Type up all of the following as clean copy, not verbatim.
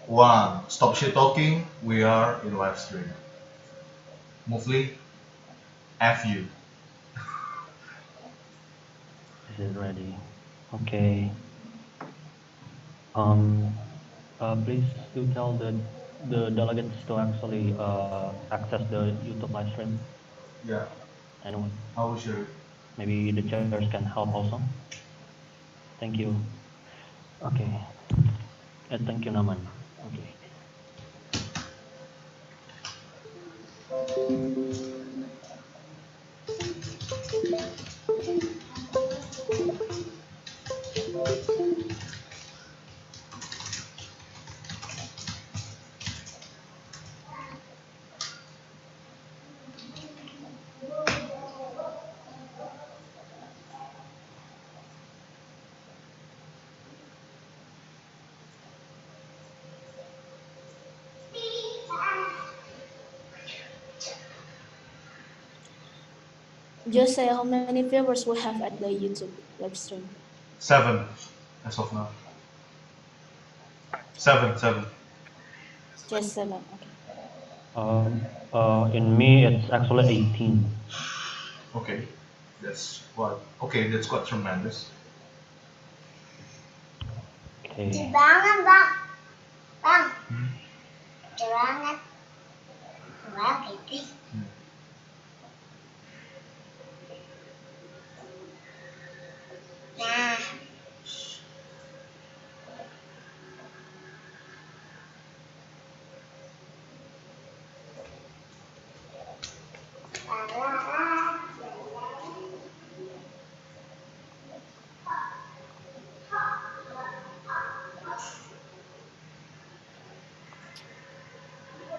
One, stop shit talking. We are in live stream. Mostly, F you. Is it ready? Okay. Please do tell the delegates to actually access the YouTube live stream. Yeah. Anyone? I will share it. Maybe the chairs can help also. Thank you. Okay. Thank you, Naman. Okay. Just say how many viewers we have at the YouTube live stream. 7 as of now. 7. Just 7. Okay. In me, it's actually 18. Okay. That's quite tremendous. Okay. Cebangan bang, bang, cebangan, well, gitu. Nah,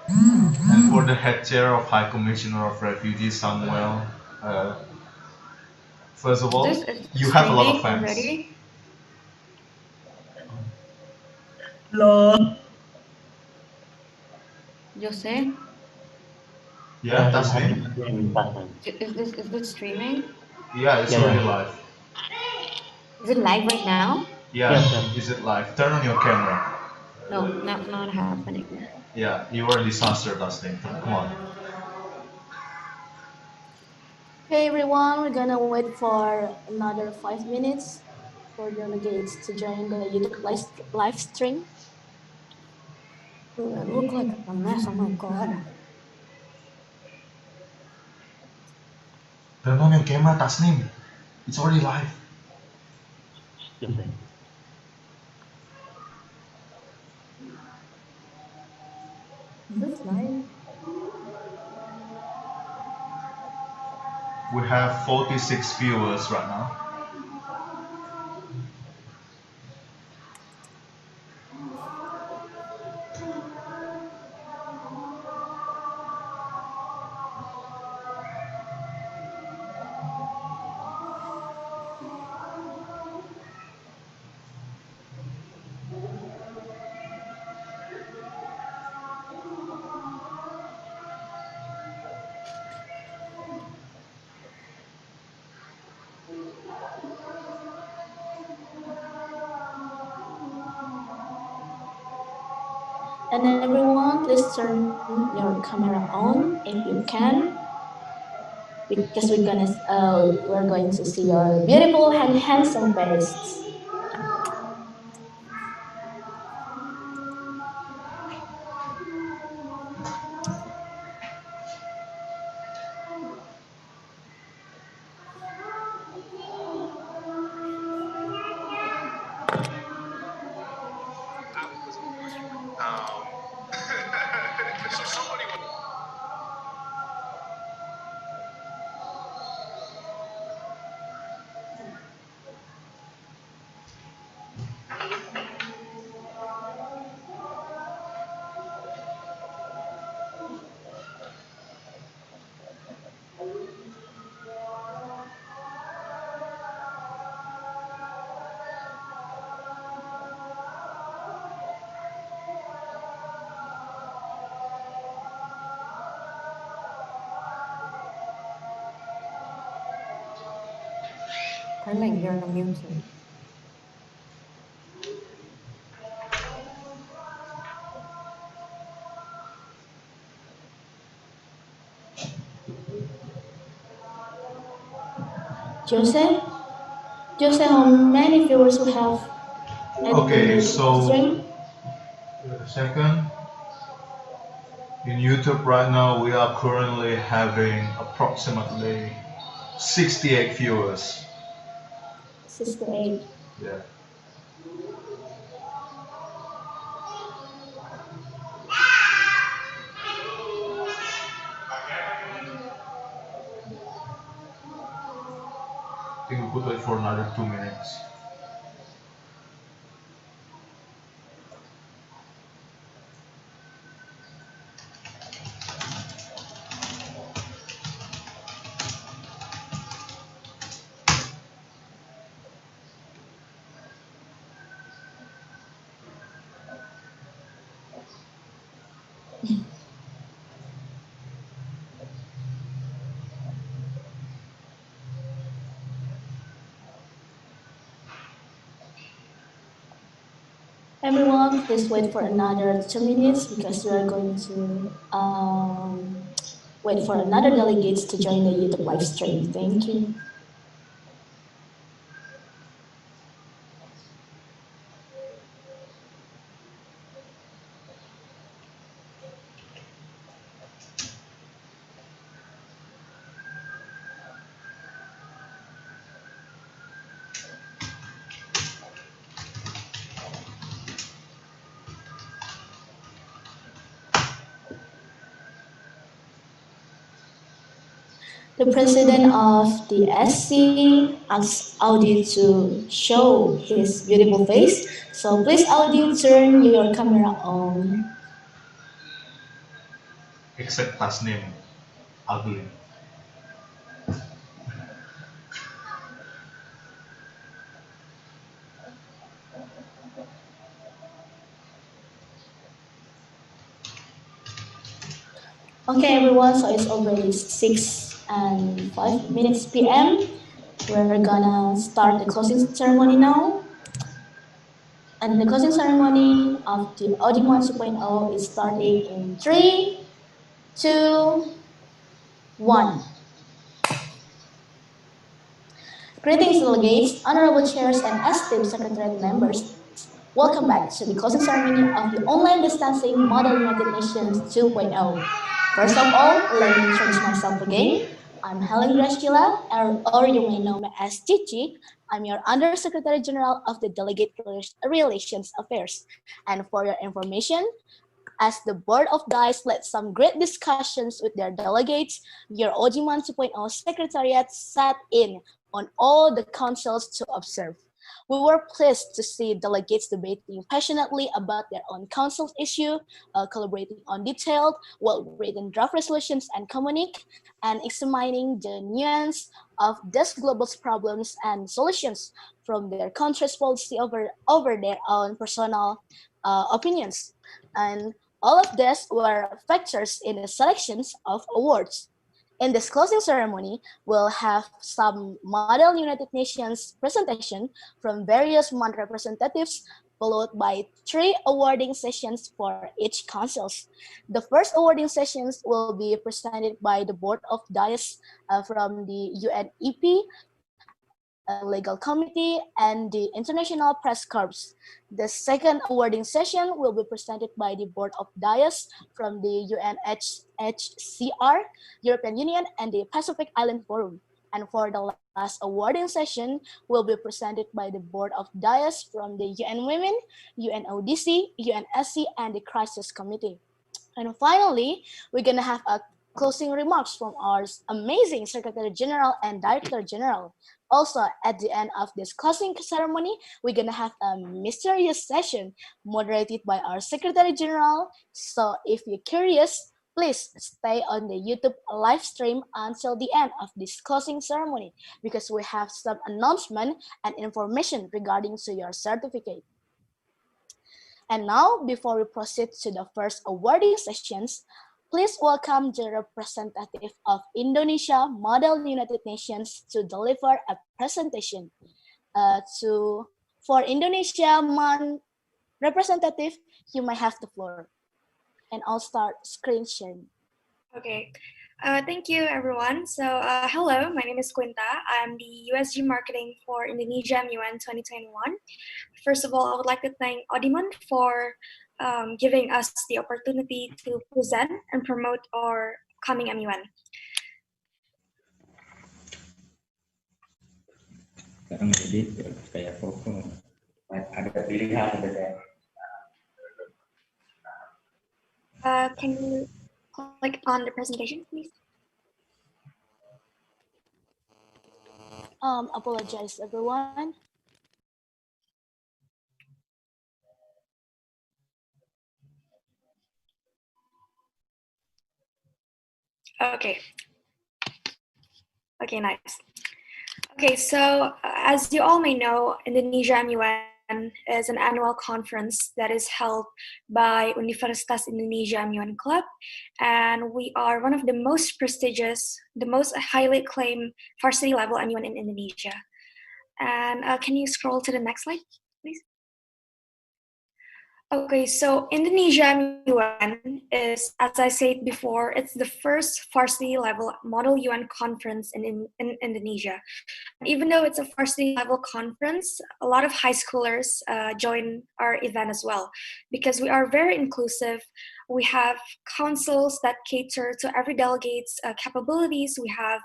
And for the head chair of High Commissioner of Refugees, Samuel, first of all, you have a lot of fans. Already? Hello. Jose, Yeah, that's me. is this streaming? Yeah, it's Yeah, already yeah. live. Is it live right now? Yeah, Yes. is it live? Turn on your camera. No, not happening. Yeah, you are a disaster, Dustin. Come on. Okay, everyone, we're gonna wait for another 5 minutes for delegates to join the YouTube live stream. I look like a mess. Oh my god. Turn on your camera, Tasnim. It's already live. Just say. Is this live? We have 46 viewers right now. And everyone, please turn your camera on if you can, because we're going to see your beautiful and handsome faces. Carmen, you're muted. Jose? Jose, how many viewers we have at Okay, the so stream? wait a second. In YouTube right now, we are currently having approximately 68 viewers. 68. Yeah. I think we could wait for another 2 minutes. Everyone, please wait for another 2 minutes because we are going to wait for another delegates to join the YouTube live stream. Thank you. The president of the SC asks Audi to show his beautiful face. So please, Audi, turn your camera on. Except last name, ugly. Okay, everyone, so it's already 6:05 p.m. We're gonna start the closing ceremony now. And the closing ceremony of the MUN 2.0 is starting in 3, 2, 1. Greetings, delegates, honorable chairs, and esteemed secretariat members. Welcome back to the closing ceremony of the Online Distancing Model United Nations 2.0. First of all, let me introduce myself again. I'm Helen Gracila, or you may know me as Chichi. I'm your Undersecretary General of the Delegate Relations Affairs. And for your information, as the Board of DICE led some great discussions with their delegates, your MUN 2.0 Secretariat sat in on all the councils to observe. We were pleased to see delegates debating passionately about their own council's issue, collaborating on detailed, well-written draft resolutions and communique, and examining the nuance of these global problems and solutions from their country's policy over their own personal opinions. And all of these were factors in the selections of awards. In this closing ceremony, we'll have some Model United Nations presentation from various MUN representatives, followed by 3 awarding sessions for each councils. The first awarding sessions will be presented by the Board of DICE from the UNEP, Legal Committee, and the International Press Corps. The second awarding session will be presented by the Board of DICE from the UNHCR, European Union, and the Pacific Island Forum. And for the last awarding session will be presented by the Board of DICE from the UN Women, UNODC, UNSC, and the Crisis Committee. And finally, we're going to have a closing remarks from our amazing Secretary General and Director General. Also, at the end of this closing ceremony, we're going to have a mysterious session moderated by our Secretary General. So if you're curious, please stay on the YouTube live stream until the end of this closing ceremony because we have some announcement and information regarding to your certificate. And now, before we proceed to the first awarding sessions, please welcome the representative of Indonesia Model United Nations to deliver a presentation. For Indonesia MUN representative, you may have the floor. And I'll start screen sharing. Okay. Thank you, everyone. So, hello, my name is Quinta. I'm the USG Marketing for Indonesia MUN 2021. First of all, I would like to thank Audimun for giving us the opportunity to present and promote our coming MUN. Sekarang jadi kayak foto ada pilihan beda. Can you click on the presentation, please? Apologize, everyone. Okay. Okay, nice. Okay, so as you all may know, Indonesia MUN is an annual conference that is held by Universitas Indonesia MUN Club, and we are one of the most prestigious, the most highly acclaimed varsity level MUN in Indonesia. And can you scroll to the next slide, please? Okay, so Indonesia MUN is, as I said before, it's the first varsity level model UN conference in Indonesia. Even though it's a varsity level conference, a lot of high schoolers join our event as well, because we are very inclusive. We have councils that cater to every delegate's capabilities. We have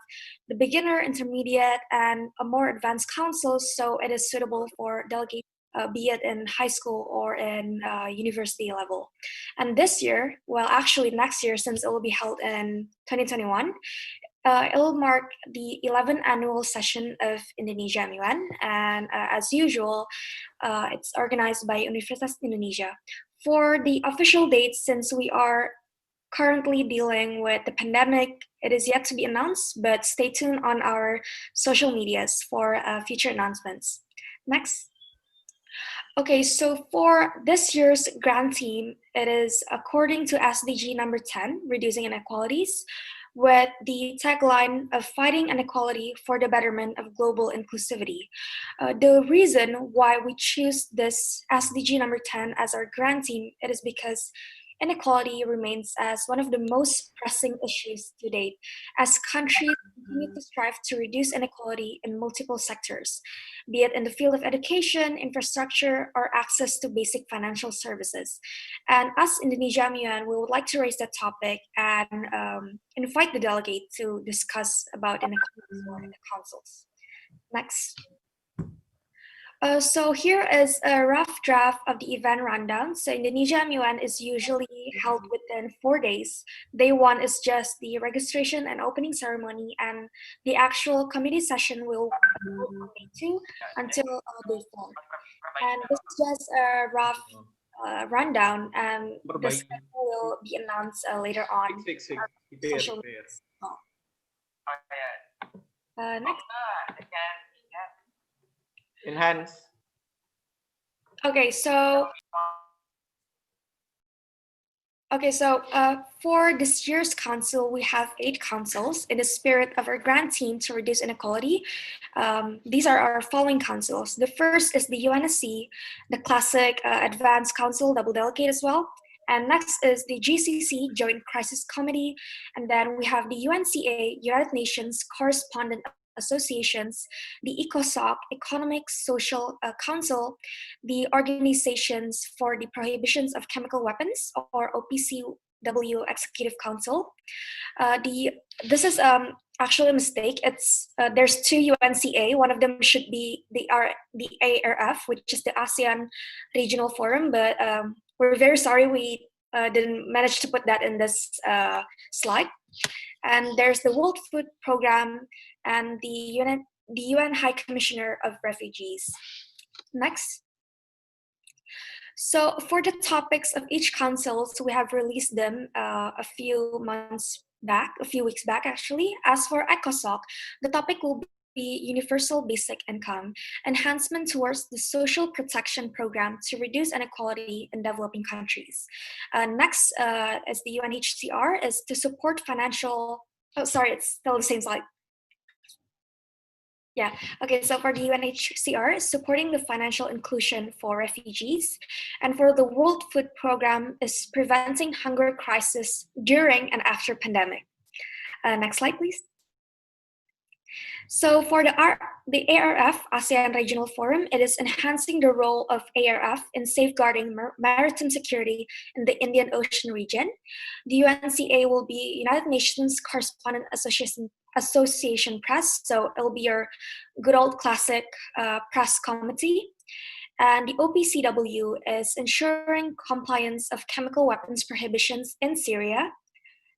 the beginner, intermediate, and a more advanced councils, so it is suitable for delegates, be it in high school or in university level. And this year, well, actually next year, since it will be held in 2021, it will mark the 11th annual session of Indonesia MUN, and as usual, it's organized by Universitas Indonesia. For the official date, since we are currently dealing with the pandemic, it is yet to be announced, but stay tuned on our social medias for future announcements. Next. Okay, so for this year's grant team, it is according to SDG number 10, Reducing Inequalities, with the tagline of Fighting Inequality for the Betterment of Global Inclusivity. The reason why we choose this SDG number 10 as our grant team, it is because inequality remains as one of the most pressing issues to date, as countries continue to strive to reduce inequality in multiple sectors, be it in the field of education, infrastructure, or access to basic financial services. And as Indonesia MUN, we would like to raise that topic and invite the delegate to discuss about inequality in the councils. Next. So here is a rough draft of the event rundown. So Indonesia MUN is usually held within 4 days. Day 1 is just the registration and opening ceremony, and the actual committee session will go from day 2 until day 4. And this is just a rough rundown, and the schedule will be announced later on. Social media. Next. Enhance. Okay, so for this year's council, we have 8 councils in the spirit of our grant team to reduce inequality. These are our following councils. The first is the UNSC, the classic Advanced Council Double Delegate as well. And next is the GCC, Joint Crisis Committee. And then we have the UNCA, United Nations Correspondent Associations, the ECOSOC, Economic Social Council, the Organizations for the Prohibitions of Chemical Weapons, or OPCW Executive Council. This is actually a mistake. It's there's 2 UNCA. One of them should be the ARF, which is the ASEAN Regional Forum, but we're very sorry we didn't manage to put that in this slide. And there's the World Food Program and the UN High Commissioner of Refugees. Next. So for the topics of each council, so we have released them a few weeks back actually. As for ECOSOC, the topic will be Universal Basic Income, enhancement towards the social protection program to reduce inequality in developing countries. Next is the UNHCR, is to support financial, it's still the same slide. Yeah, okay, so for the UNHCR, supporting the financial inclusion for refugees, and for the World Food Program is preventing hunger crisis during and after pandemic. Next slide, please. So for the ARF, ASEAN Regional Forum, it is enhancing the role of ARF in safeguarding maritime security in the Indian Ocean region. The UNCA will be United Nations Correspondent Association Press, so it'll be your good old classic press committee. And the OPCW is ensuring compliance of chemical weapons prohibitions in Syria.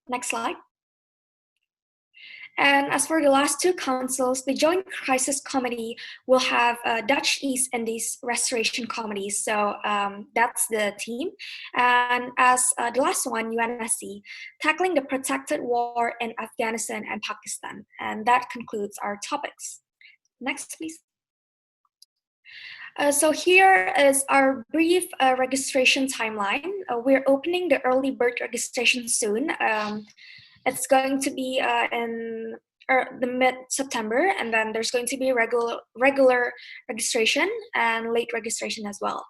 Next slide. And as for the last two councils, the Joint Crisis Committee will have Dutch East Indies Restoration Committee. So that's the team. And as the last one, UNSC, tackling the protected war in Afghanistan and Pakistan. And that concludes our topics. Next, please. So here is our brief registration timeline. We're opening the early bird registration soon. It's going to be in the mid-September, and then there's going to be regular registration and late registration as well.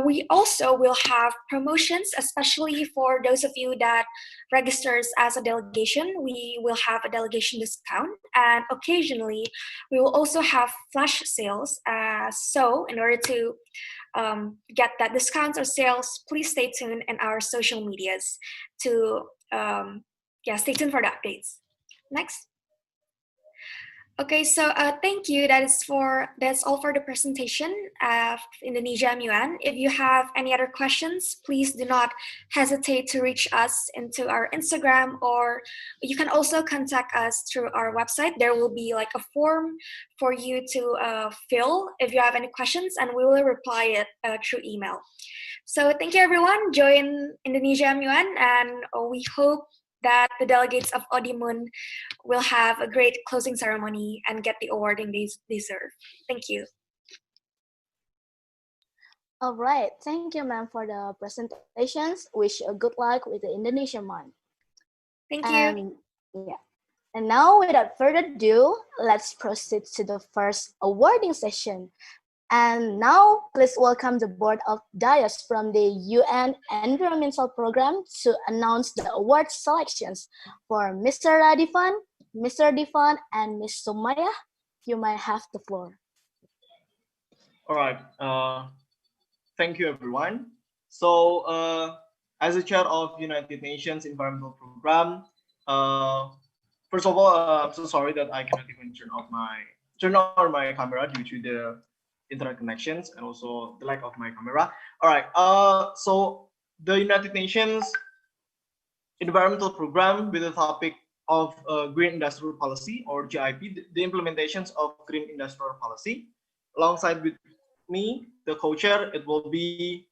We also will have promotions, especially for those of you that registers as a delegation. We will have a delegation discount, and occasionally we will also have flash sales. So in order to get that discounts or sales, please stay tuned in our social medias to stay tuned for the updates. Next. Okay, so thank you. That's all for the presentation of Indonesia MUN. If you have any other questions, please do not hesitate to reach us into our Instagram, or you can also contact us through our website. There will be like a form for you to fill if you have any questions, and we will reply it through email. So thank you, everyone. Join Indonesia MUN, and we hope that the delegates of MUN will have a great closing ceremony and get the awarding they deserve. Thank you. All right, thank you, ma'am, for the presentations. Wish you good luck with the Indonesia MUN. Thank you. And now, without further ado, let's proceed to the first awarding session. And now, please welcome the Board of Directors from the UN Environmental Program to announce the award selections for Mr. Radifan, Mr. Divan, and Ms. Sumaya. You might have the floor. All right. Thank you, everyone. So, as the chair of United Nations Environmental Program, first of all, I'm so sorry that I cannot even turn on my camera due to the internet connections and also the lack of my camera. All right. So the United Nations Environmental Program with the topic of Green Industrial Policy, or GIP, the implementations of Green Industrial Policy. Alongside with me, the co-chair, it will be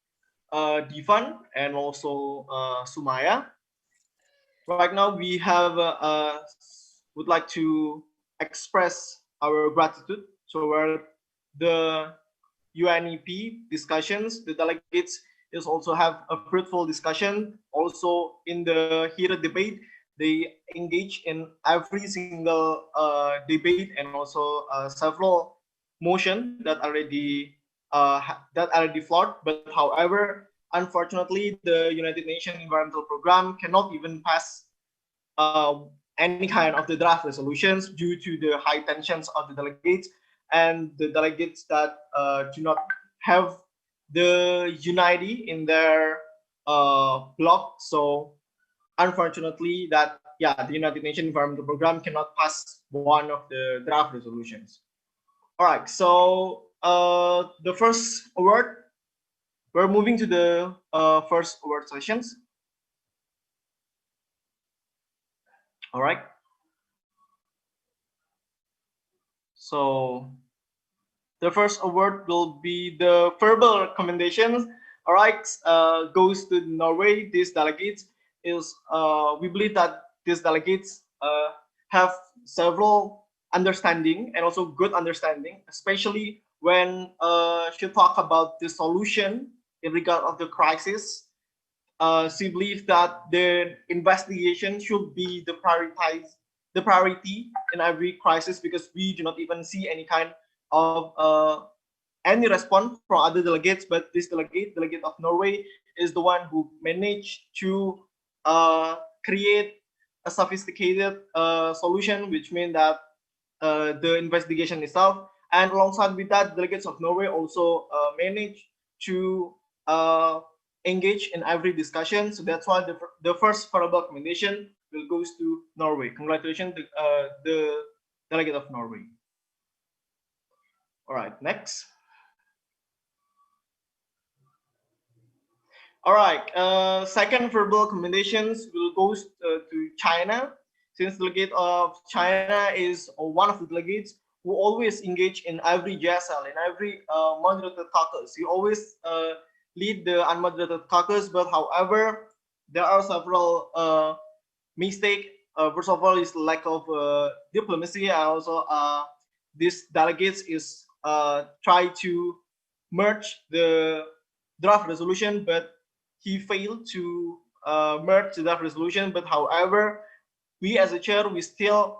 Divan and also Sumaya. Right now, we have would like to express our gratitude toward the UNEP discussions. The delegates is also have a fruitful discussion. Also in the heated debate, they engage in every single debate, and also several motions that already flawed. But however, unfortunately, the United Nations Environmental Program cannot even pass any kind of the draft resolutions due to the high tensions of the delegates, and the delegates that do not have the unity in their bloc. So unfortunately, the United Nations Environmental Program cannot pass one of the draft resolutions. All right, so the first award, we're moving to the first award sessions. All right. So the first award will be the verbal recommendations. All right, goes to Norway. These delegates is we believe that these delegates have several understanding and also good understanding, especially when she talk about the solution in regard of the crisis. She believes that the investigation should be the prioritized the priority in every crisis, because we do not even see any kind of any response from other delegates. But this delegate of Norway, is the one who managed to create a sophisticated solution, which means that the investigation itself, and alongside with that, delegates of Norway also managed to engage in every discussion. So that's why the first favorable recommendation will goes to Norway. Congratulations, the delegate of Norway. All right, next. All right, second favorable recommendations will go to China, since delegate of China is one of the delegates who always engage in every JSL, in every moderated caucus. He always lead the unmoderated caucus, but however, there are several mistakes. First of all, is lack of diplomacy, and also this delegates is try to merge the draft resolution, but he failed to merge the draft resolution. But however, we as a chair, we still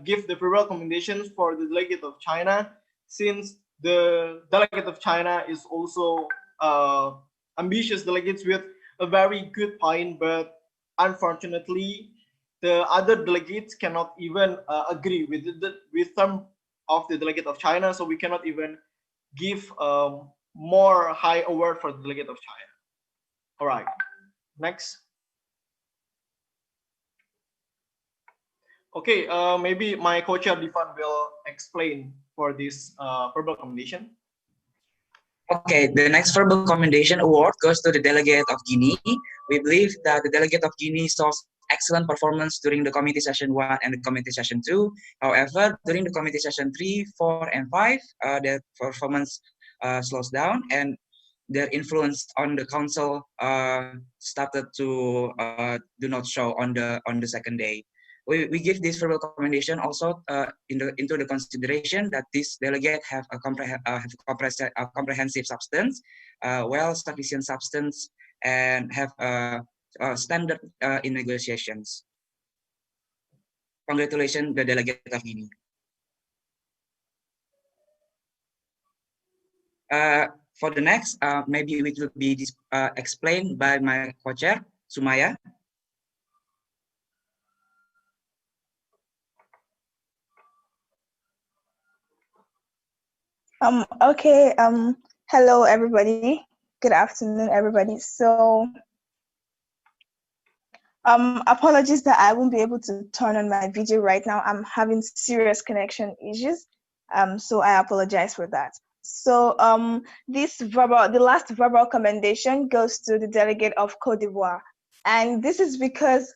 give the favorable recommendations for the delegate of China, since the delegate of China is also ambitious delegates with a very good point, but unfortunately, the other delegates cannot even agree with some of the delegate of China, so we cannot even give more high award for the delegate of China. All right, next. Okay, maybe my co-chair Divan will explain for this verbal recommendation. Okay, the next verbal commendation award goes to the delegate of Guinea. We believe that the delegate of Guinea shows excellent performance during the committee session 1 and the committee session 2. However, during the committee session 3, 4, and 5, their performance slows down, and their influence on the council started to do not show on the second day. We give this verbal recommendation also into the consideration that this delegate have a comprehensive substance, well sufficient substance, and have a standard in negotiations. Congratulations, the delegate of Guinea. For the next, maybe it will be explained by my co-chair, Sumaya. Okay, hello everybody. Good afternoon, everybody. So, apologies that I won't be able to turn on my video right now. I'm having serious connection issues. So I apologize for that. So, the last verbal commendation goes to the delegate of Côte d'Ivoire. And this is because,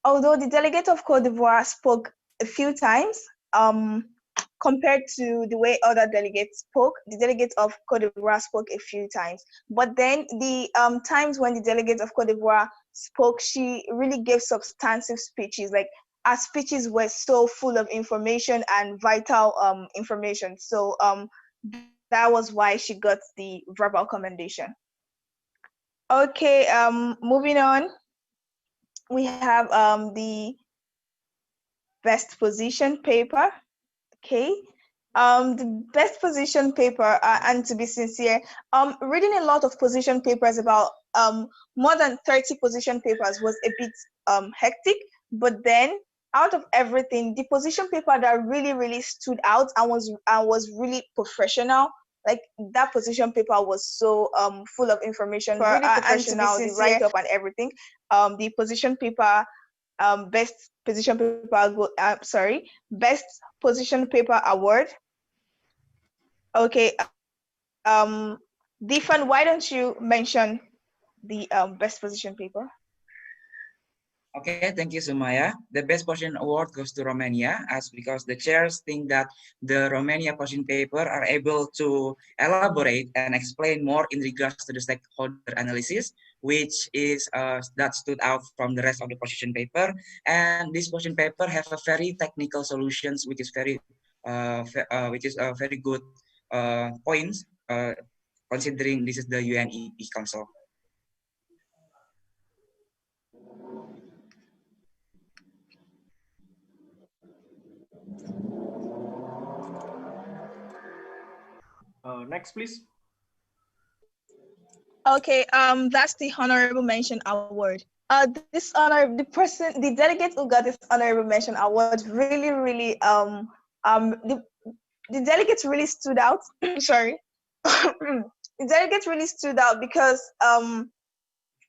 although the delegate of Côte d'Ivoire spoke a few times, compared to the way other delegates spoke, the delegate of Côte d'Ivoire spoke a few times. But then the times when the delegate of Côte d'Ivoire spoke, she really gave substantive speeches. Like, her speeches were so full of information and vital information. So that was why she got the verbal commendation. Okay, moving on. We have the best position paper. Okay, the best position paper, and to be sincere, reading a lot of position papers, about more than 30 position papers, was a bit hectic. But then, out of everything, the position paper that really stood out and was really professional, like that position paper was so full of information, really professional, the write-up and everything. The position paper, best position paper, best position paper award. Okay, Divan, why don't you mention the best position paper? Okay, thank you, Sumaya. The best position award goes to Romania, as because the chairs think that the Romania position paper are able to elaborate and explain more in regards to the stakeholder analysis, which is that stood out from the rest of the position paper. And this position paper have a very technical solutions, which is very very good points, considering this is the UNEP Council. Next, please. Okay, that's the honorable mention award. The delegate who got this honorable mention award really, the delegates really stood out. Sorry, the delegates really stood out because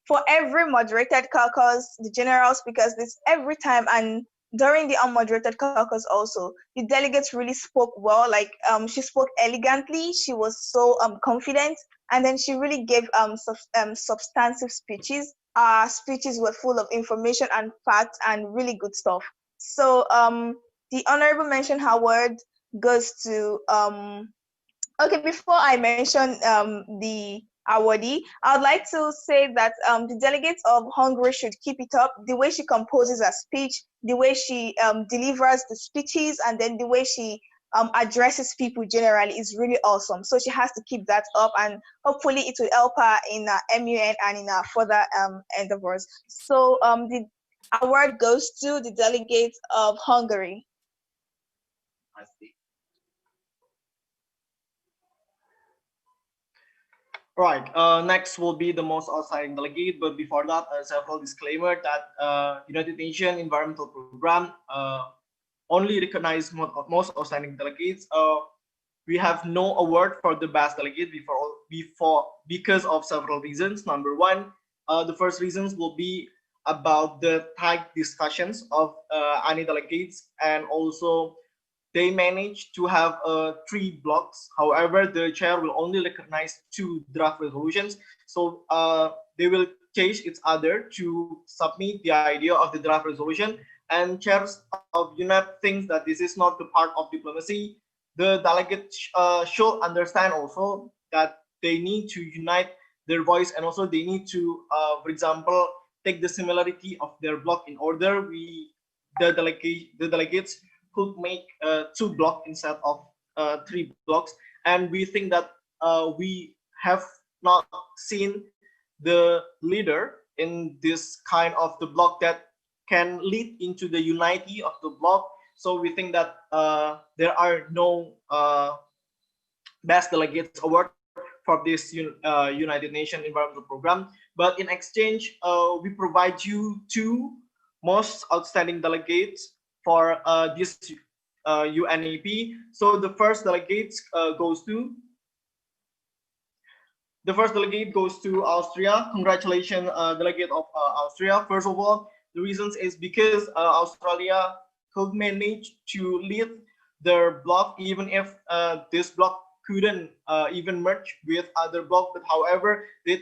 for every moderated caucus, the general speakers, this every time, and during the unmoderated caucus also, the delegates really spoke well. Like she spoke elegantly. She was so confident, and then she really gave substantive speeches. Speeches were full of information and facts and really good stuff. So the honorable mention award goes to okay, before I mention the awardee, I would like to say that the delegates of Hungary should keep it up. The way she composes her speech, the way she delivers the speeches, and then the way she addresses people generally is really awesome. So she has to keep that up, and hopefully it will help her in MUN and in her further endeavors. So the award goes to the delegates of Hungary. I see. Right. Next will be the most outstanding delegate, but before that, several disclaimer that United Nations Environmental Program only recognize most outstanding delegates. We have no award for the best delegate because of several reasons. Number one, the first reasons will be about the tight discussions of any delegates, and also they managed to have 3 blocks. However, the chair will only recognize 2 draft resolutions. So they will chase each other to submit the idea of the draft resolution. And chairs of UNEP thinks that this is not the part of diplomacy. The delegates should understand also that they need to unite their voice, and also they need to, for example, take the similarity of their block in order. The delegates could make 2 blocks instead of 3 blocks, and we think that we have not seen the leader in this kind of the block that can lead into the unity of the block. So we think that there are no best delegates award for this United Nations Environmental Program, but in exchange we provide you 2 most outstanding delegates for this UNEP. So the first delegate goes to Austria. Congratulations, delegate of Austria. First of all, the reasons is because Australia could manage to lead their bloc, even if this bloc couldn't even merge with other bloc. But however, he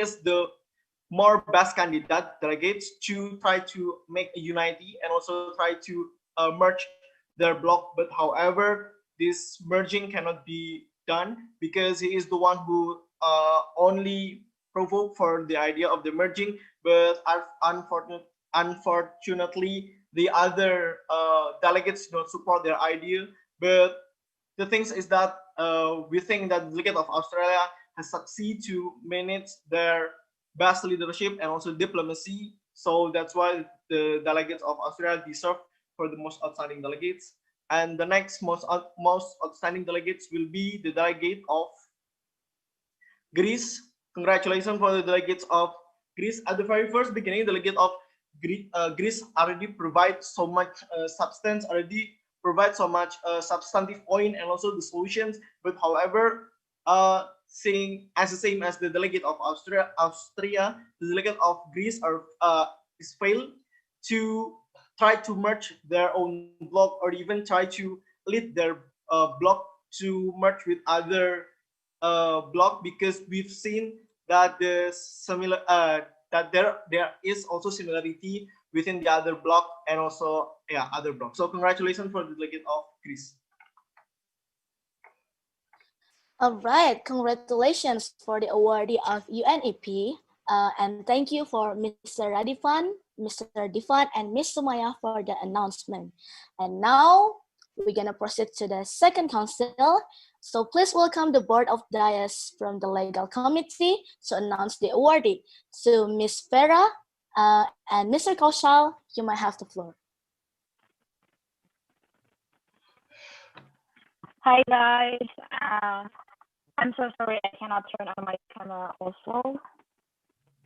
is the more best candidate delegates to try to make a unity and also try to merge their bloc. But however, this merging cannot be done because he is the one who only provoked for the idea of the merging. But unfortunately, the other delegates do not support their idea. But the thing is that we think that the delegate of Australia has succeeded to manage their best leadership and also diplomacy. So that's why the delegates of Australia deserve for the most outstanding delegates. And the next most outstanding delegates will be the delegate of Greece. Congratulations for the delegates of Greece. At the very first beginning, delegate of Greece already provides so much substance, already provides so much substantive point and also the solutions. But however, saying as the same as the delegate of Austria, the delegate of Greece is failed to try to merge their own bloc or even try to lead their bloc to merge with other bloc, because we've seen that there is also similarity within the other bloc and also other bloc. So congratulations for the delegate of Greece. All right, congratulations for the awardee of UNEP, and thank you for Mr. Radifan, Mr. Divan, and Ms. Sumaya for the announcement. And now we're gonna proceed to the second council. So please welcome the Board of Dias from the Legal Committee to announce the awardee. So Ms. Vera and Mr. Kaushal, you might have the floor. Hi guys. I'm so sorry I cannot turn on my camera also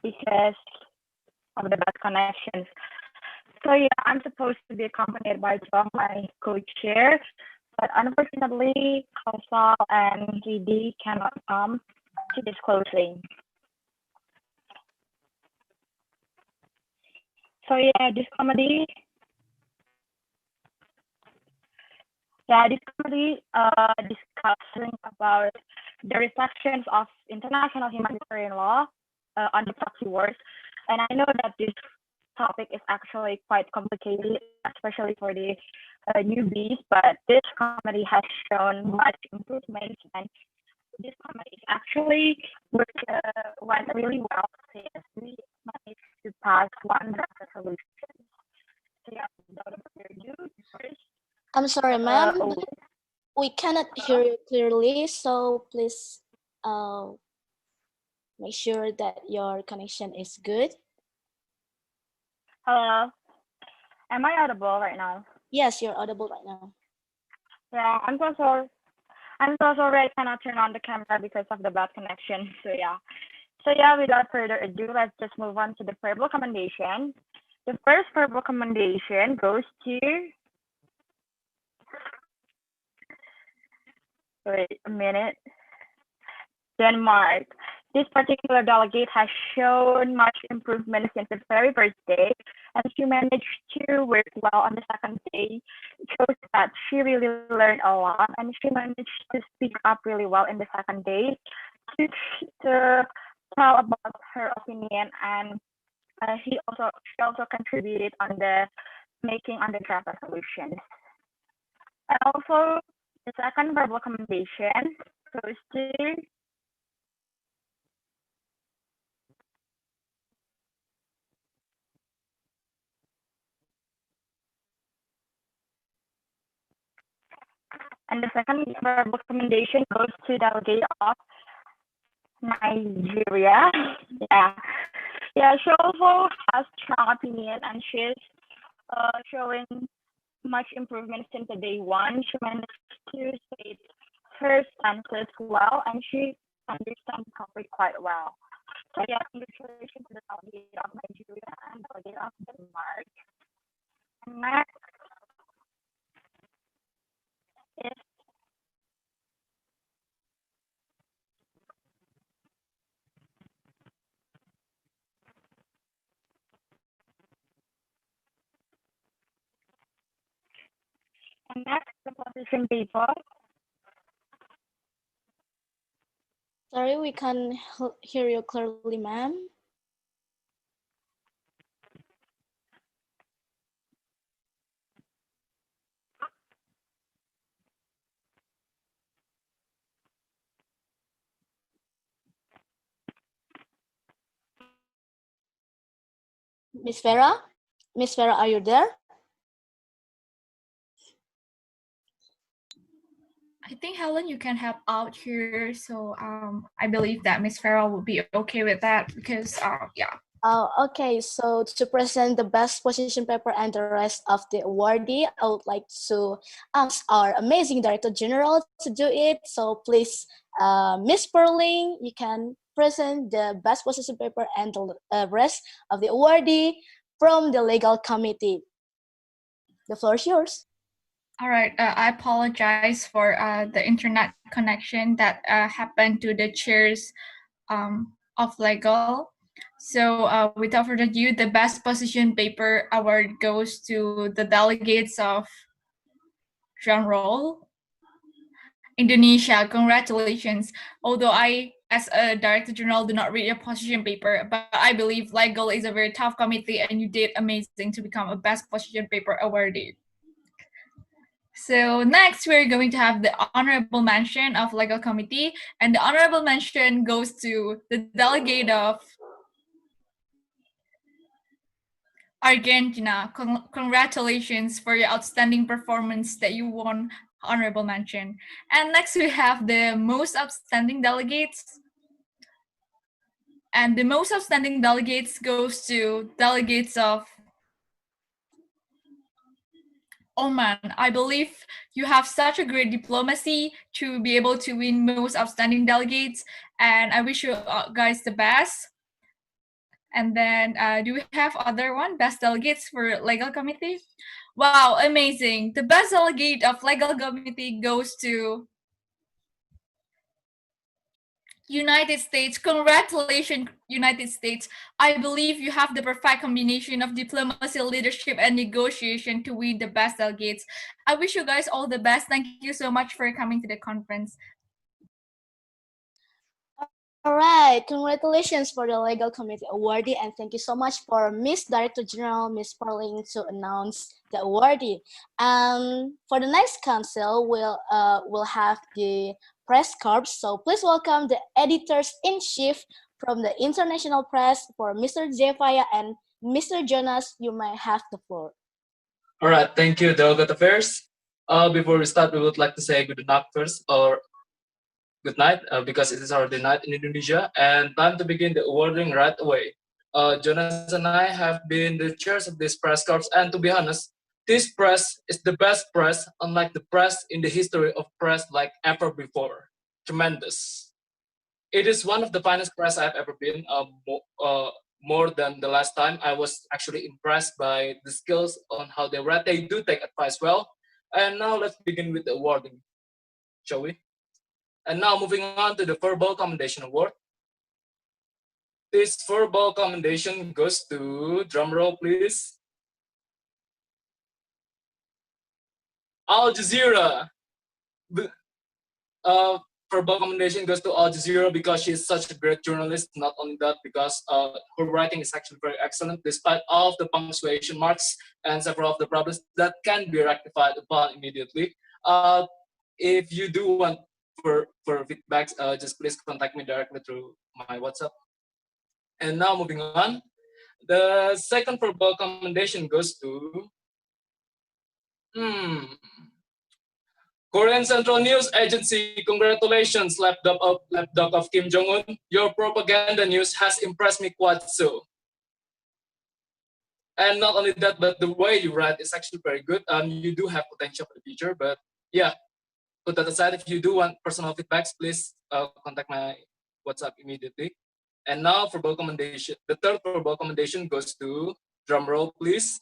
because of the bad connections. So yeah, I'm supposed to be accompanied by two of my co-chairs, but unfortunately, Kausal and GD cannot come to this closing. So yeah, this committee discussing about the reflections of international humanitarian law on the proxy wars. And I know that this topic is actually quite complicated, especially for the newbies, but this committee has shown much improvement, and this committee actually went really well since we managed to pass one draft resolution. So yeah, without further ado, first, I'm sorry, ma'am. We cannot hear you clearly, so please make sure that your connection is good. Hello. Am I audible right now? Yes, you're audible right now. Yeah, I'm so sorry. I'm so sorry I cannot turn on the camera because of the bad connection. So yeah, without further ado, let's just move on to the FEB recommendation. The first FEB recommendation goes to, wait a minute, Denmark. This particular delegate has shown much improvement since the very first day, and she managed to work well on the second day. It shows that she really learned a lot, and she managed to speak up really well in the second day to tell about her opinion, and she also contributed on the making on the draft resolutions. And also, the second verbal recommendation goes to the verbal recommendation goes to delegate of Nigeria. Yeah, she also has strong opinion, and she's showing much improvement since the day one. She managed to state her stances well, and she understands the topic quite well. So yeah, congratulations to the delegate of Nigeria and delegate of Denmark. And next is the position paper. Sorry, we can't hear you clearly, ma'am. Miss Vera? Miss Vera, are you there? I think, Helen, you can help out here. So I believe that Miss Farrell will be okay with that because, yeah. Okay, so to present the best position paper and the rest of the awardee, I would like to ask our amazing Director General to do it. So please, Miss Perling, you can present the best position paper and the rest of the awardee from the legal committee. The floor is yours. All right, I apologize for the internet connection that happened to the chairs of legal. So without further ado, the best position paper award goes to the delegates of General Indonesia. Congratulations. Although I, as a Director General, do not read a position paper, but I believe legal is a very tough committee and you did amazing to become a best position paper awardee. So next, we're going to have the honorable mention of legal committee, and the honorable mention goes to the delegate of Argentina. Congratulations for your outstanding performance that you won honorable mention. And next we have the most outstanding delegates. And the most outstanding delegates goes to delegates of Oman. I believe you have such a great diplomacy to be able to win most outstanding delegates, and I wish you guys the best. And then do we have other one, best delegates for legal committee? Wow, amazing. The best delegate of legal committee goes to United States. Congratulations, United States. I believe you have the perfect combination of diplomacy, leadership, and negotiation to win the best delegates. I wish you guys all the best. Thank you so much for coming to the conference. All right, congratulations for the legal committee awardee, and thank you so much for Miss Director General, Miss Parling, to announce the awardee. For the next council, we'll have the press corps. So please welcome the editors-in-chief from the international press for Mr. Zefaya and Mr. Jonas. You may have the floor. All right, thank you, Delegate Affairs. Before we start, we would like to say good night first, or good night, because it is already night in Indonesia, and time to begin the awarding right away. Jonas and I have been the chairs of this press corps, and to be honest, this press is the best press, unlike the press in the history of press like ever before. Tremendous. It is one of the finest press I've ever been. More than the last time, I was actually impressed by the skills on how they read. They do take advice well. And now let's begin with the awarding, shall we? And now moving on to the Verbal Commendation Award. This verbal commendation goes to, drumroll please, Al Jazeera. Verbal commendation goes to Al Jazeera because she's such a great journalist. Not only that, because her writing is actually very excellent, despite all of the punctuation marks and several of the problems that can be rectified upon immediately. If you do want for feedbacks, just please contact me directly through my WhatsApp. And now moving on, the second verbal commendation goes to Korean Central News Agency. Congratulations, lapdog of Kim Jong-un. Your propaganda news has impressed me quite so. And not only that, but the way you write is actually very good. You do have potential for the future, but yeah. Put that aside, if you do want personal feedbacks, please contact my WhatsApp immediately. And now for verbal commendation, the third verbal commendation goes to, drumroll please,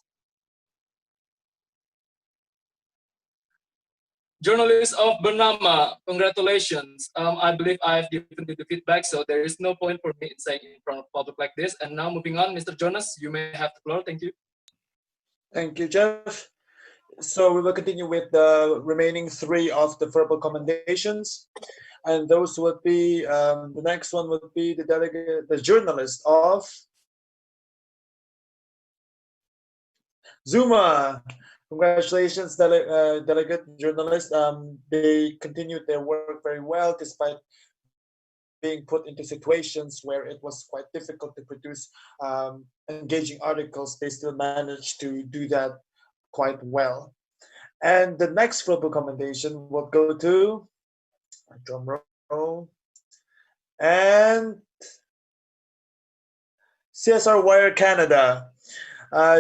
Journalist of Bernama. Congratulations. I believe I've given you the feedback, so there is no point for me saying in front of public like this. And now moving on, Mr. Jonas, you may have the floor. Thank you. Thank you, Jeff. So we will continue with the remaining three of the verbal commendations, and those would be the next one would be the delegate, the journalist of Zuma. Congratulations, delegate journalist. They continued their work very well despite being put into situations where it was quite difficult to produce engaging articles. They still managed to do that quite well. And the next verbal commendation will go to, drum roll, and CSR Wire Canada.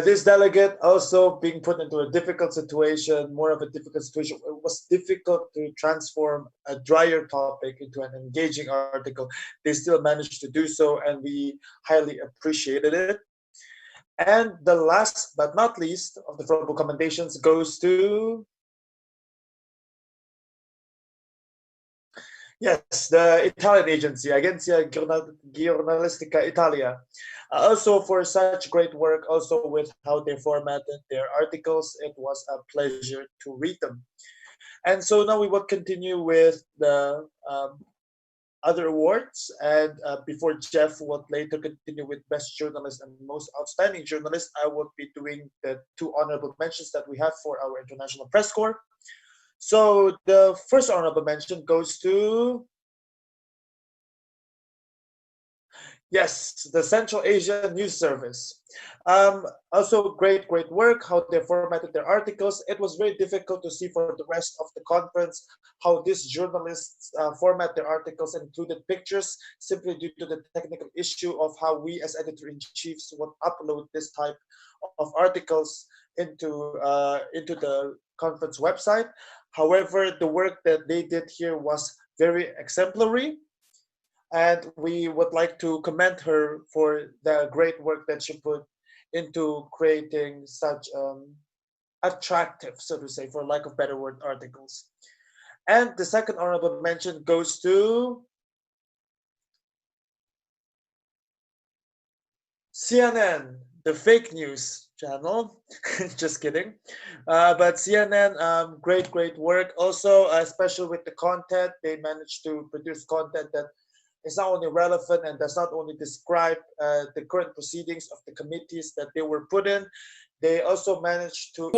This delegate also being put into a difficult situation, more of a difficult situation. It was difficult to transform a drier topic into an engaging article. They still managed to do so, and we highly appreciated it. And the last but not least of the verbal commendations goes to, yes, the Italian agency, Agenzia Giornalistica Italia. Also for such great work, also with how they formatted their articles. It was a pleasure to read them. And so now we will continue with the other awards, and before Jeff would later continue with Best Journalist and Most Outstanding Journalist, I would be doing the two honorable mentions that we have for our International Press Corps. So the first honorable mention goes to Yes, the Central Asia News Service. Also, great work, how they formatted their articles. It was very difficult to see for the rest of the conference how these journalists format their articles and included pictures simply due to the technical issue of how we as editor-in-chiefs would upload this type of articles into the conference website. However, the work that they did here was very exemplary, and we would like to commend her for the great work that she put into creating such attractive, so to say, for lack of better word, articles. And the second honorable mention goes to CNN, the fake news channel. Just kidding. But CNN, great work. Also, especially with the content, they managed to produce content that is not only relevant and does not only describe the current proceedings of the committees that they were put in, they also managed to...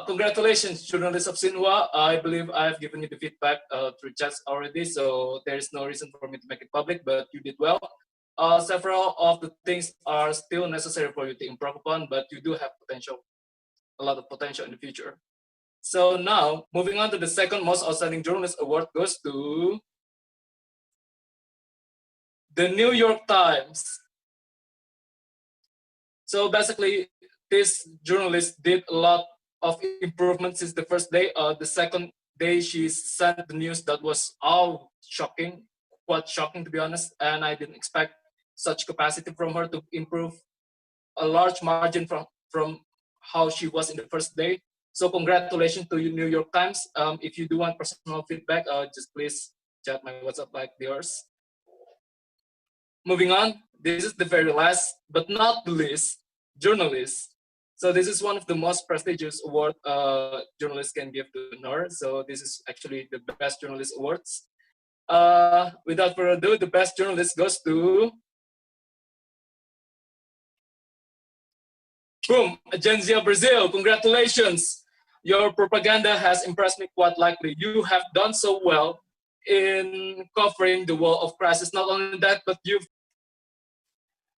Congratulations, journalists of Xinhua. I believe I've given you the feedback through chats already, so there is no reason for me to make it public, but you did well. Several of the things are still necessary for you to improve upon, but you do have potential, a lot of potential in the future. So now, moving on to the second most outstanding journalist award goes to the New York Times. So basically, this journalist did a lot of improvements since the first day. The second day, she sent the news that was all shocking, quite shocking to be honest, and I didn't expect such capacity from her to improve a large margin from how she was in the first day. So congratulations to you, New York Times. If you do want personal feedback, just please chat my WhatsApp like yours. Moving on, this is the very last, but not the least, journalist. So this is one of the most prestigious award journalists can give to NOR. So this is actually the best journalist awards. Without further ado, the best journalist goes to boom, Agência Brazil. Congratulations. Your propaganda has impressed me quite likely. You have done so well in covering the wall of crisis. Not only that, but you've...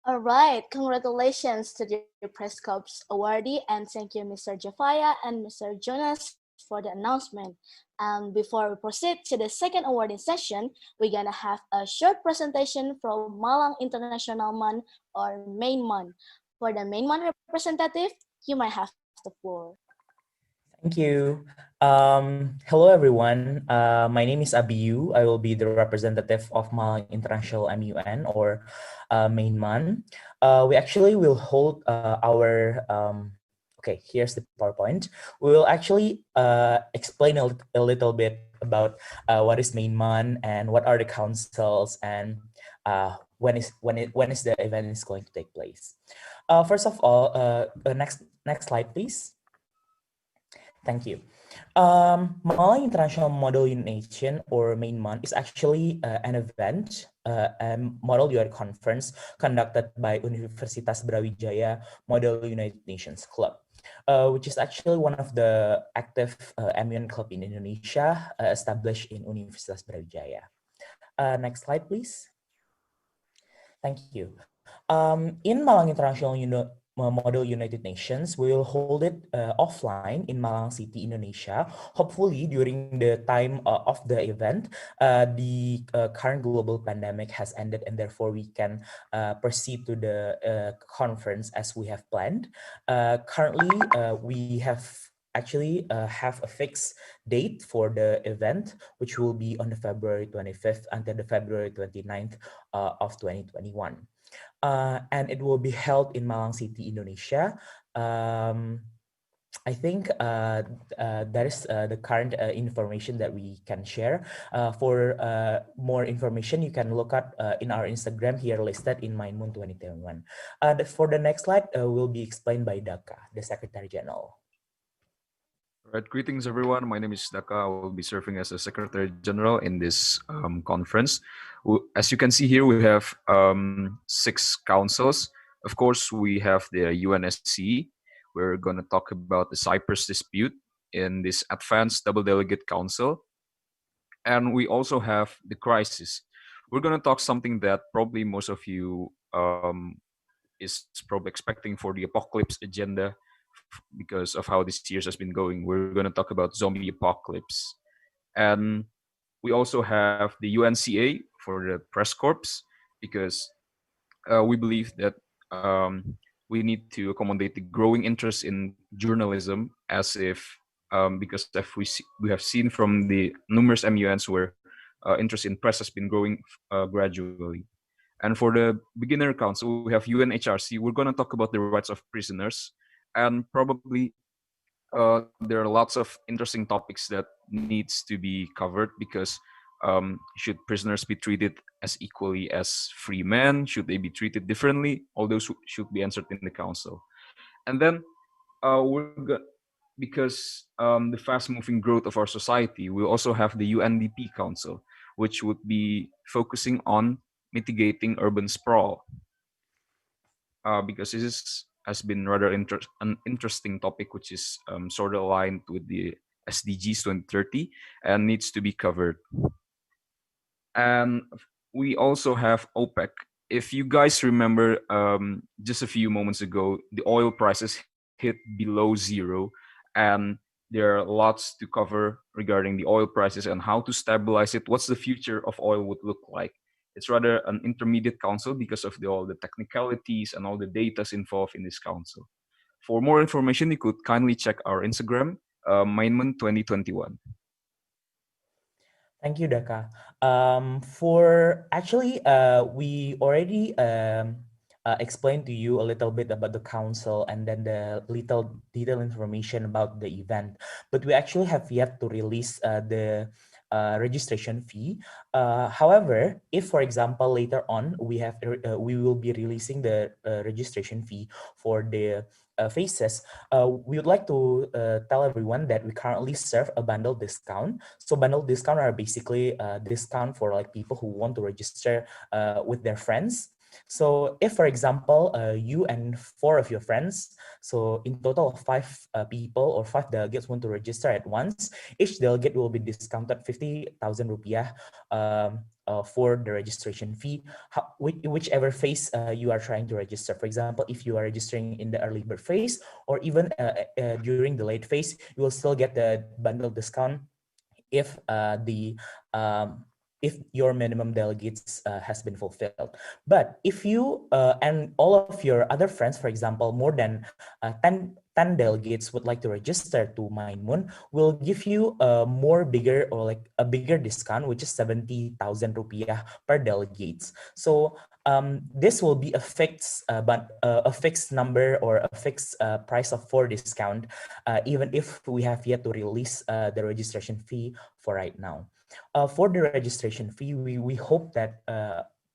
All right, congratulations to the Press Corps awardee, and thank you, Mr. Jafaya and Mr. Jonas, for the announcement. Before we proceed to the second awarding session, we're gonna have a short presentation from Malang International MUN, or main MUN. For the main MUN representative, you might have the floor. Thank you. Hello, everyone. My name is Abiyu. I will be the representative of Malang International MUN, or main MUN. We actually will hold our... okay, here's the PowerPoint. We will actually explain a little bit about what is main MUN and what are the councils and when is the event is going to take place. First of all, next slide, please. Thank you. Malang International Model United, or main MUN, is actually an event, a Model UN conference conducted by Universitas Brawijaya Model United Nations Club, which is actually one of the active MUN club in Indonesia, established in Universitas Brawijaya. Next slide, please. Thank you. In Malang International Model United Nations, we will hold it offline in Malang City, Indonesia. Hopefully, during the time of the event, the current global pandemic has ended, and therefore we can proceed to the conference as we have planned. Currently, we have actually have a fixed date for the event, which will be on the February 25th until the February 29th of 2021. And it will be held in Malang City, Indonesia. I think that is the current information that we can share. For more information, you can look at in our Instagram here listed in MUN 2021. For the next slide, will be explained by Daka, the Secretary General. All right, greetings everyone. My name is Daka. I will be serving as a Secretary General in this conference. As you can see here, we have 6 councils. Of course, we have the UNSC. We're going to talk about the Cyprus dispute in this Advanced Double Delegate Council. And we also have the crisis. We're going to talk something that probably most of you is probably expecting for the apocalypse agenda because of how this year has been going. We're going to talk about zombie apocalypse. And we also have the UNCA for the press corps because we believe that we need to accommodate the growing interest in journalism, as if because if we have seen from the numerous MUNs where interest in press has been growing gradually. And for the beginner council, we have UNHRC. We're going to talk about the rights of prisoners, and probably there are lots of interesting topics that needs to be covered because should prisoners be treated as equally as free men? Should they be treated differently? All those should be answered in the council. And then because the fast-moving growth of our society, we also have the UNDP Council, which would be focusing on mitigating urban sprawl. Because this has been rather an interesting topic, which is sort of aligned with the SDGs 2030 and needs to be covered. And we also have OPEC. If you guys remember, just a few moments ago, the oil prices hit below zero, and there are lots to cover regarding the oil prices and how to stabilize it. What's the future of oil would look like? It's rather an intermediate council because of all the technicalities and all the data involved in this council. For more information, you could kindly check our Instagram, MUN 2021. Thank you, Daka. We already explained to you a little bit about the council and then the little detailed information about the event, but we actually have yet to release the registration fee. However, if, for example, later on we will be releasing the registration fee for the phases, we would like to tell everyone that we currently serve a bundle discount. So bundle discount are basically a discount for like people who want to register with their friends. So if, for example, you and 4 of your friends, so in total of 5 people or 5 delegates want to register at once, each delegate will be discounted 50,000 rupiah for the registration fee, whichever phase you are trying to register. For example, if you are registering in the early bird phase or even during the late phase, you will still get the bundle discount if if your minimum delegates has been fulfilled. But if you and all of your other friends, for example, more than 10 delegates would like to register to MUN, we'll give you a bigger discount, which is 70,000 rupiah per delegates. So this will be a fixed number or a fixed price of 4 discount, even if we have yet to release the registration fee for right now. For the registration fee, we hope that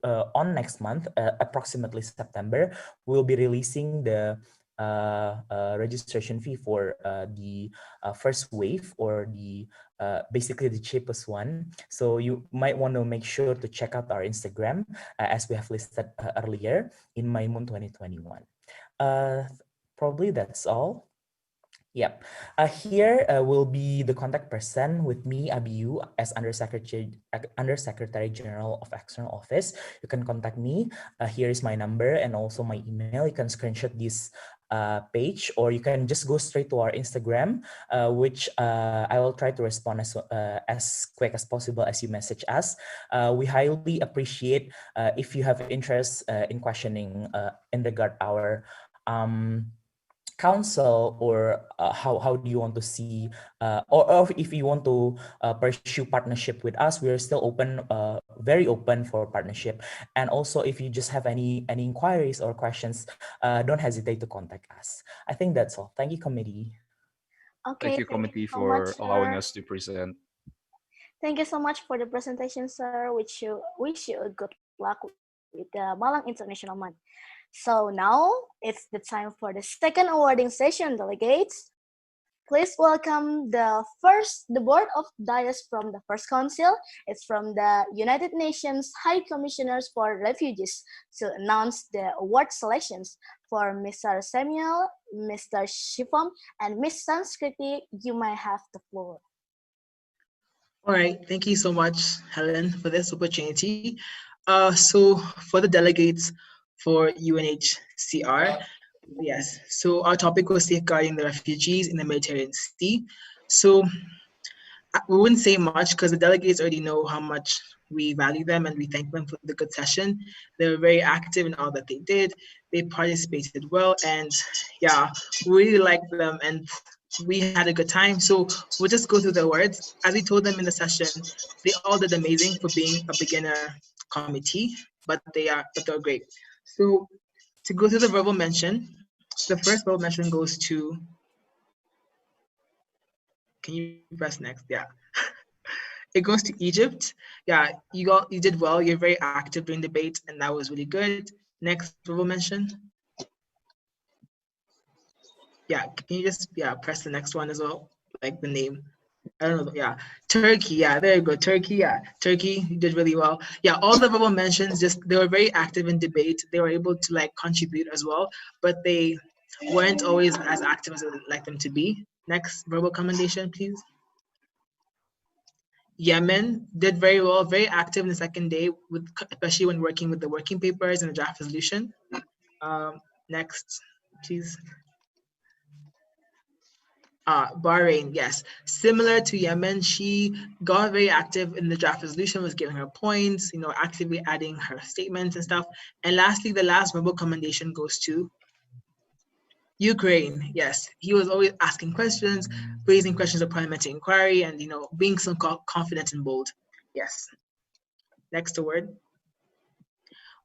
on next month, approximately September, we'll be releasing the registration fee for the first wave, or the basically the cheapest one. So you might want to make sure to check out our Instagram as we have listed earlier in MUN 2021. Probably that's all. Yep. Here will be the contact person with me, Abiyu, as Undersecretary General of External Office. You can contact me. Here is my number and also my email. You can screenshot this page, or you can just go straight to our Instagram, which I will try to respond as quick as possible as you message us. We highly appreciate if you have interest in questioning in regard our council, or how do you want to see, or if you want to pursue partnership with us. We are still open, very open for partnership. And also, if you just have any inquiries or questions, don't hesitate to contact us. I think that's all. Thank you, committee. Okay, thank you, committee, for allowing us to present. Thank you so much for the presentation, sir. Wish you a good luck with the Malang International MUN. So now it's the time for the second awarding session, delegates. Please welcome the board of dais from the first council. It's from the United Nations High Commissioners for Refugees to announce the award selections for Mr. Samuel, Mr. Shifam, and Miss Sanskriti. You may have the floor. All right, thank you so much, Helen, for this opportunity. So for the delegates for UNHCR. Yes, so our topic was safeguarding the refugees in the Mediterranean Sea. So we wouldn't say much because the delegates already know how much we value them and we thank them for the good session. They were very active in all that they did. They participated well, and yeah, we really liked them and we had a good time. So we'll just go through the words. As we told them in the session, they all did amazing for being a beginner committee, but they're great. So to go through the verbal mention, the first verbal mention goes to, can you press next? Yeah. It goes to Egypt. Yeah, you did well. You're very active during debate, and that was really good. Next verbal mention. Yeah, can you just press the next one as well, like the name? I don't know. Yeah, Turkey. Yeah, there you go. Turkey. Yeah, Turkey. You did really well. Yeah, all the verbal mentions. They were very active in debate. They were able to like contribute as well, but they weren't always as active as I would like them to be. Next verbal commendation, please. Yemen did very well, very active in the second day, especially when working with the working papers and the draft resolution. Next, please. Bahrain, yes. Similar to Yemen, she got very active in the draft resolution, was giving her points, actively adding her statements and stuff. And lastly, the last verbal commendation goes to Ukraine, yes. He was always asking questions, raising questions of parliamentary inquiry, and being so confident and bold. Yes. Next word.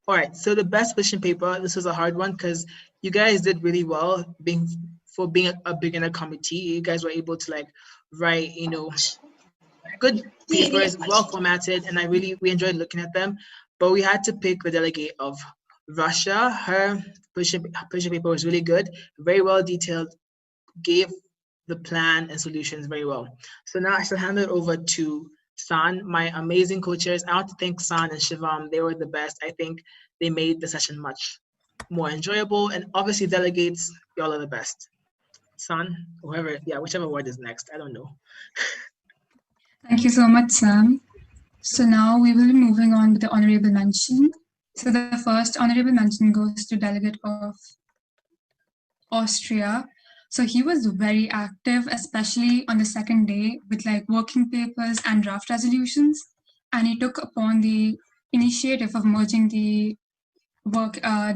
All right, so the best position paper, this was a hard one because you guys did really well for being a beginner committee. You guys were able to like write, good papers, well formatted, and we enjoyed looking at them. But we had to pick the delegate of Russia. Her position paper was really good, very well detailed, gave the plan and solutions very well. So now I shall hand it over to San, my amazing co-chairs. I want to thank San and Shivam. They were the best. I think they made the session much more enjoyable. And obviously delegates, y'all are the best. San, whichever word is next. I don't know. Thank you so much, Sam. So now we will be moving on with the honorable mention. So the first honorable mention goes to delegate of Austria. So he was very active, especially on the second day with like working papers and draft resolutions. And he took upon the initiative of merging the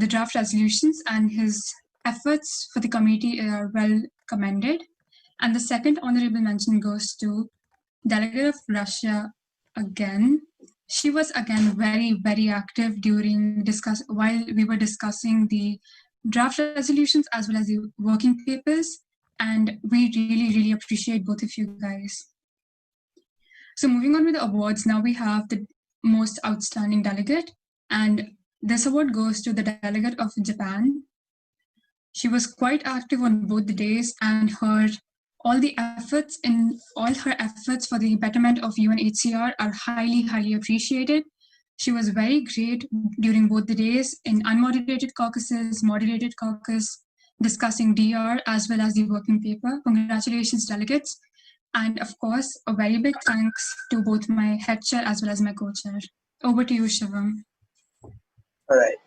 draft resolutions, and his efforts for the committee are well commended. And the second honorable mention goes to delegate of Russia again. She was again very, very active while we were discussing the draft resolutions as well as the working papers, and we really, really appreciate both of you guys. So moving on with the awards, now we have the most outstanding delegate, and this award goes to the delegate of Japan. She was quite active on both the days, and all her efforts for the betterment of UNHCR are highly, highly appreciated. She was very great during both the days in unmoderated caucuses, moderated caucus, discussing DR as well as the working paper. Congratulations, delegates. And of course, a very big thanks to both my head chair as well as my co-chair. Over to you, Shivam. All right.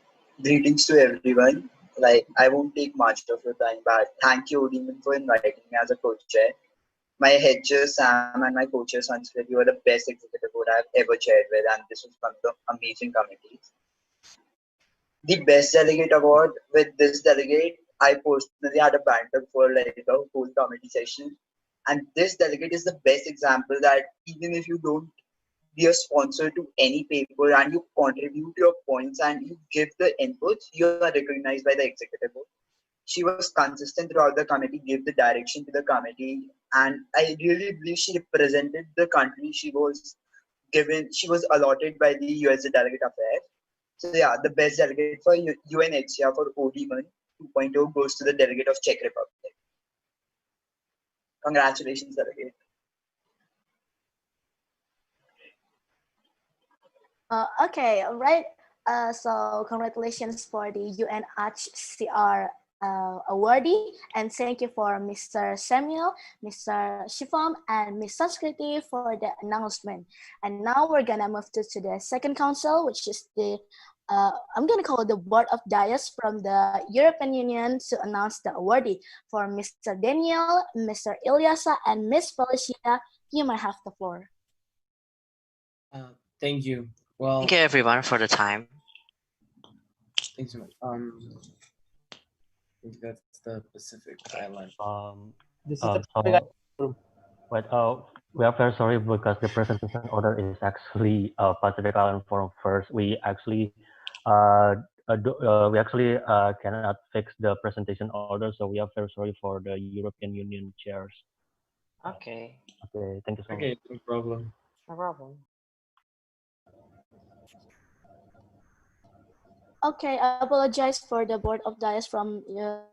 Greetings to everyone. I won't take much of your time, but thank you, Odin, for inviting me as a co-chair. My head chair, Sam, and my co-chair, Sanskrit, you are the best executive board I've ever chaired with, and this was one of the amazing committees. The best delegate award with this delegate, I personally had a banter for a whole committee session. And this delegate is the best example that even if you don't be a sponsor to any paper and you contribute your points and you give the inputs, you are recognized by the executive board. She was consistent throughout the committee, gave the direction to the committee, and I really believe she represented the country she was allotted by the USA Delegate Affairs. So yeah, the best delegate for UNHCR for MUN 2.0 goes to the delegate of Czech Republic. Congratulations, delegate. Okay, all right. So congratulations for the UNHCR awardee, and thank you for Mr. Samuel, Mr. Shivam, and Ms. Sanskriti for the announcement. And now we're gonna move to the second council, which is the I'm going to call the Board of Dias from the European Union to announce the awardee. For Mr. Daniel, Mr. Ilyasa, and Miss Felicia, you may have the floor. Thank you. Well, thank you everyone for the time. Thanks so much. I think that's the Pacific Island. This is Wait, we are very sorry because the presentation order is actually Pacific Island Forum first. We actually cannot fix the presentation order, so we are very sorry for the European Union chairs. Okay. Okay, thank you so much. Okay, no problem. No problem. Okay, I apologize for the Board of Dias from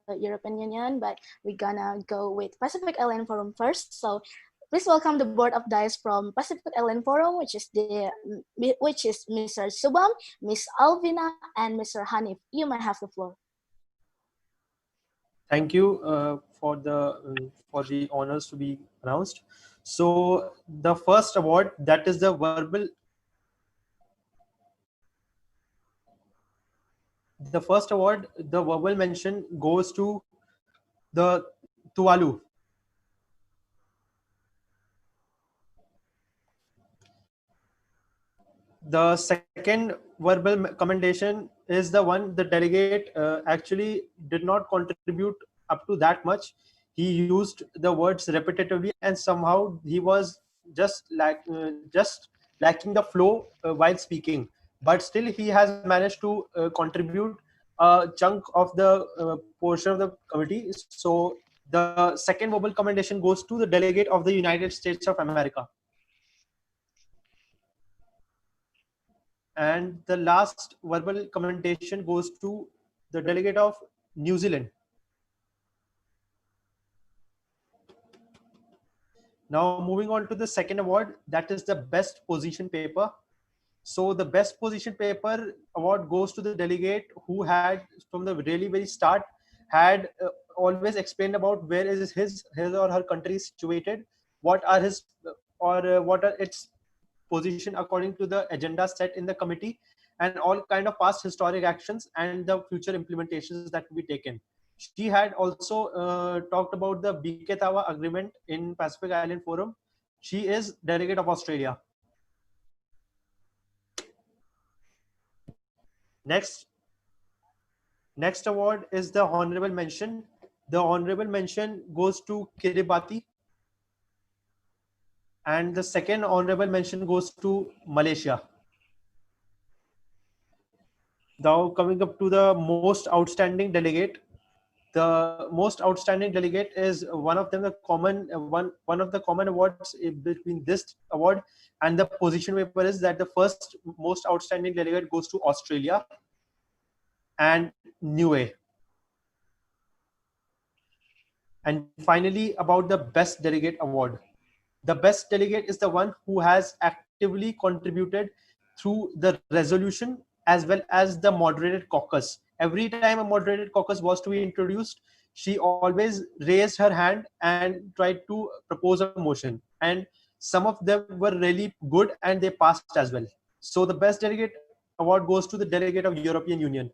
European Union, but we're gonna go with Pacific Island Forum first. So please welcome the Board of Dias from Pacific Island Forum, which is Mr. Subham, Miss Alvina, and Mr. Hanif. You may have the floor. Thank you for the honors to be announced. So the first award, that is the verbal. The first award, the verbal mention, goes to the Tuvalu. The second verbal commendation is the one the delegate actually did not contribute up to that much. He used the words repetitively, and somehow he was just lacking the flow while speaking. But still, he has managed to contribute a chunk of the portion of the committee. So the second verbal commendation goes to the delegate of the United States of America. And the last verbal commendation goes to the delegate of New Zealand. Now moving on to the second award, that is the best position paper. So the best position paper award goes to the delegate who had, from the really very start, had always explained about where is his or her country situated, what are his what are its position according to the agenda set in the committee, and all kind of past historic actions and the future implementations that will be taken. She had also talked about the Biketawa agreement in Pacific Island Forum. She is delegate of Australia. Next award is the honorable mention. The honorable mention goes to Kiribati. And the second honorable mention goes to Malaysia. Now coming up to the most outstanding delegate. The most outstanding delegate is one of them, the common one of the common awards between this award and the position paper is that the first most outstanding delegate goes to Australia and Niue. And finally, about the best delegate award. The best delegate is the one who has actively contributed through the resolution as well as the moderated caucus. Every time a moderated caucus was to be introduced, she always raised her hand and tried to propose a motion. And some of them were really good and they passed as well. So the best delegate award goes to the delegate of European Union.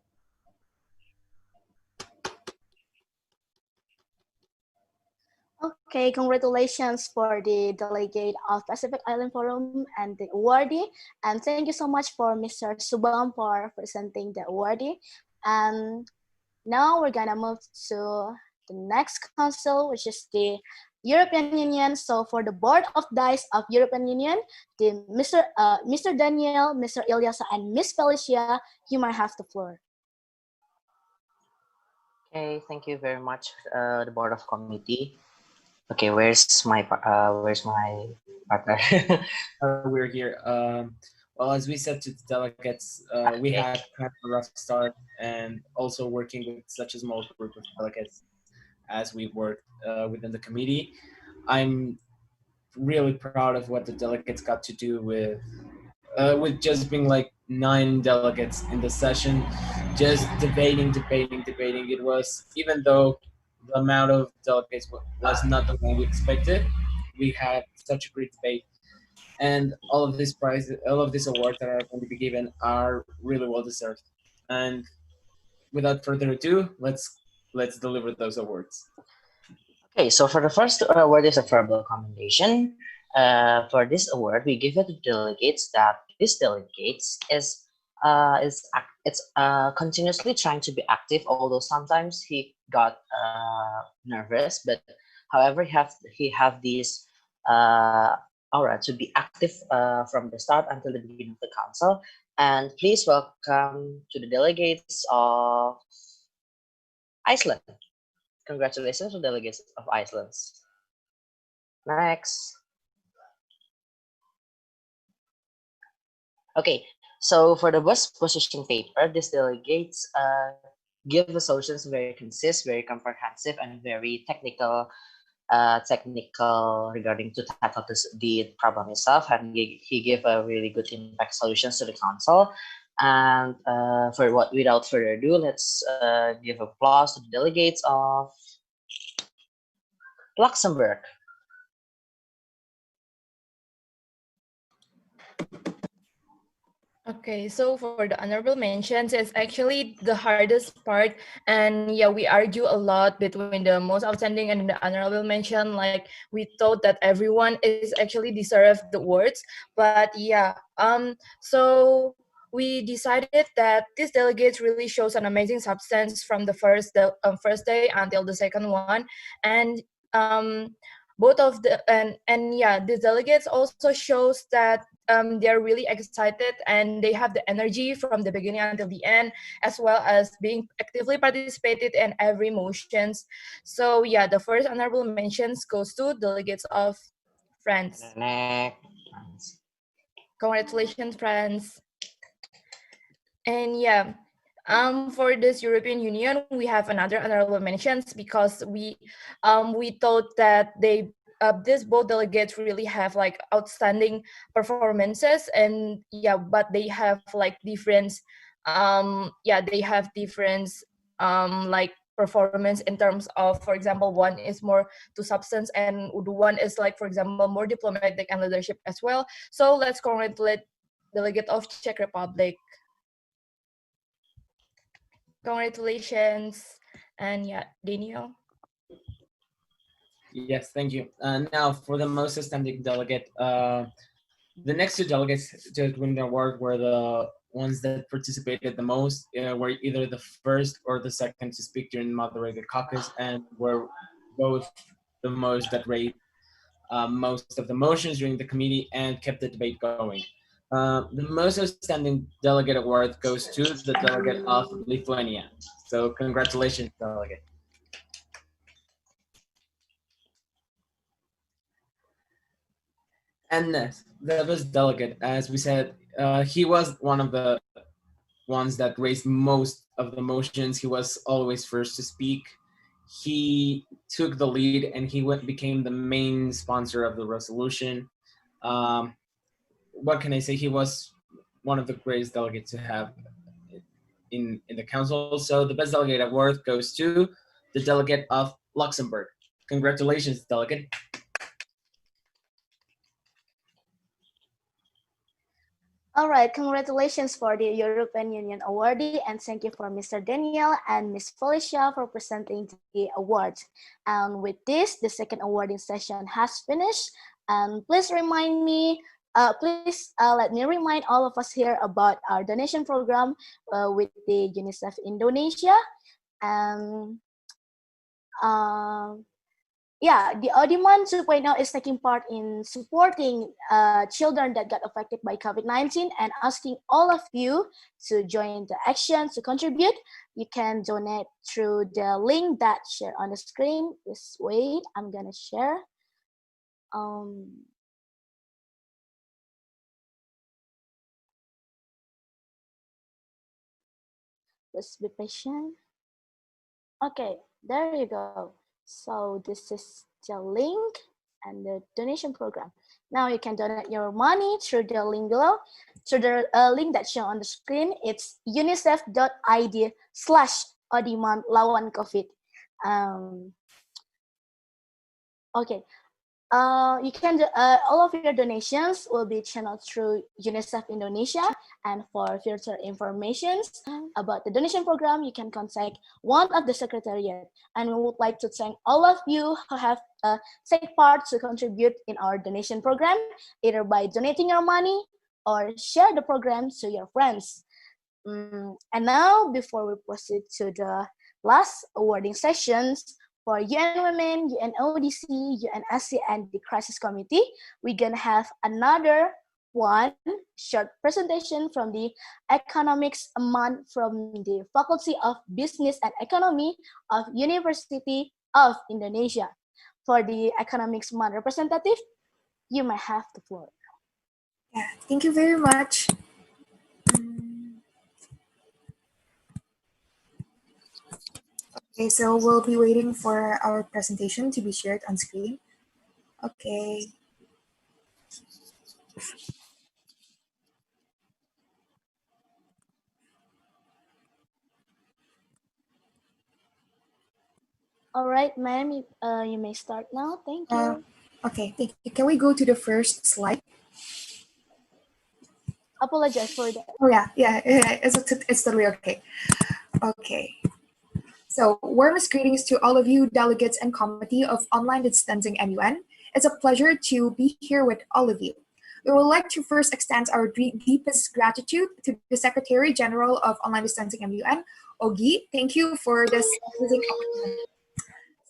Okay, congratulations for the delegate of Pacific Island Forum and the awardee. And thank you so much for Mr. Subham for presenting the awardee. And now we're gonna move to the next council, which is the European Union. So for the Board of Dias of European Union, the Mr. Daniel, Mr. Ilyasa, and Miss Felicia, you might have the floor. Okay, thank you very much, the Board of Committee. Okay, where's my partner? We're here. Well, as we said to the delegates, we had kind of a rough start, and also working with such a small group of delegates as we worked within the committee. I'm really proud of what the delegates got to do with just being like 9 delegates in the session, just debating. It was, even though the amount of delegates was not the one we expected, we had such a great debate. And all of these prizes, all of these awards that are going to be given are really well deserved. And without further ado, let's deliver those awards. Okay, so for the first award is a verbal commendation. For this award, we give it to delegates that this delegates is continuously trying to be active, although sometimes he got nervous. But however, he have this aura to be active from the start until the beginning of the council. And please welcome to the delegates of Iceland. Congratulations to delegates of Iceland. Next. Okay, so for the best position paper, these delegates give the solutions very concise, very comprehensive, and very technical regarding to tackle the problem itself, and he gave a really good impact solutions to the council. And without further ado, let's give applause to the delegates of Luxembourg. Okay, so for the honorable mentions, it's actually the hardest part, and yeah, we argue a lot between the most outstanding and the honorable mention. Like, we thought that everyone is actually deserved the awards, but yeah, so we decided that these delegates really shows an amazing substance from the first day until the second one, and both of the and yeah, these delegates also shows that they're really excited and they have the energy from the beginning until the end, as well as being actively participated in every motions. So yeah, the first honorable mentions goes to delegates of France. Congratulations, France. And yeah, for this European Union, we have another honorable mentions because we thought that these both delegates really have like outstanding performances, and yeah, but they have like different they have different like performance in terms of, for example, one is more to substance and the one is like, for example, more diplomatic and leadership as well. So let's congratulate delegate of Czech Republic. Congratulations. And yeah, Daniel. Yes, thank you. Now for the most outstanding delegate, the next two delegates to win the award were the ones that participated the most, were either the first or the second to speak during the moderated caucus, and were both the most that raised most of the motions during the committee and kept the debate going. The most outstanding delegate award goes to the delegate of Lithuania. So congratulations, delegate. And next, the best delegate, as we said, he was one of the ones that raised most of the motions. He was always first to speak. He took the lead and he became the main sponsor of the resolution. What can I say? He was one of the greatest delegates to have in the council. So the best delegate award goes to the delegate of Luxembourg. Congratulations, delegate. All right, congratulations for the European Union awardee, and thank you for Mr. Daniel and Ms. Felicia for presenting the awards. And with this, the second awarding session has finished. And please remind me, let me remind all of us here about our donation program with the UNICEF Indonesia. And yeah, the MUN 2.0 is taking part in supporting children that got affected by COVID-19 and asking all of you to join the action to contribute. You can donate through the link that's shared on the screen. Just wait, I'm gonna share. Let's be patient. Okay, there you go. So this is the link and the donation program. Now you can donate your money through the link below, through the link that's shown on the screen. It's unicef.id/ODMUN lawan COVID. Okay, You can all of your donations will be channeled through UNICEF Indonesia, and for further information about the donation program, you can contact one of the secretariat. And we would like to thank all of you who have taken part to contribute in our donation program, either by donating your money or share the program to your friends. And now, before we proceed to the last awarding sessions, for UN Women, UNODC, UNHCR, and the Crisis Committee, we're gonna have another one short presentation from the Economix MUN from the Faculty of Business and Economy of University of Indonesia. For the Economix MUN representative, you may have the floor. Yeah, thank you very much. Okay, so we'll be waiting for our presentation to be shared on screen. Okay. All right, ma'am, you may start now. Thank you. Okay, thank you. Can we go to the first slide? Apologize for that. Oh yeah, it's totally okay. Okay. So warmest greetings to all of you delegates and committee of Online Distancing MUN. It's a pleasure to be here with all of you. We would like to first extend our deepest gratitude to the Secretary General of Online Distancing MUN, Ogi. Thank you for this amazing opportunity.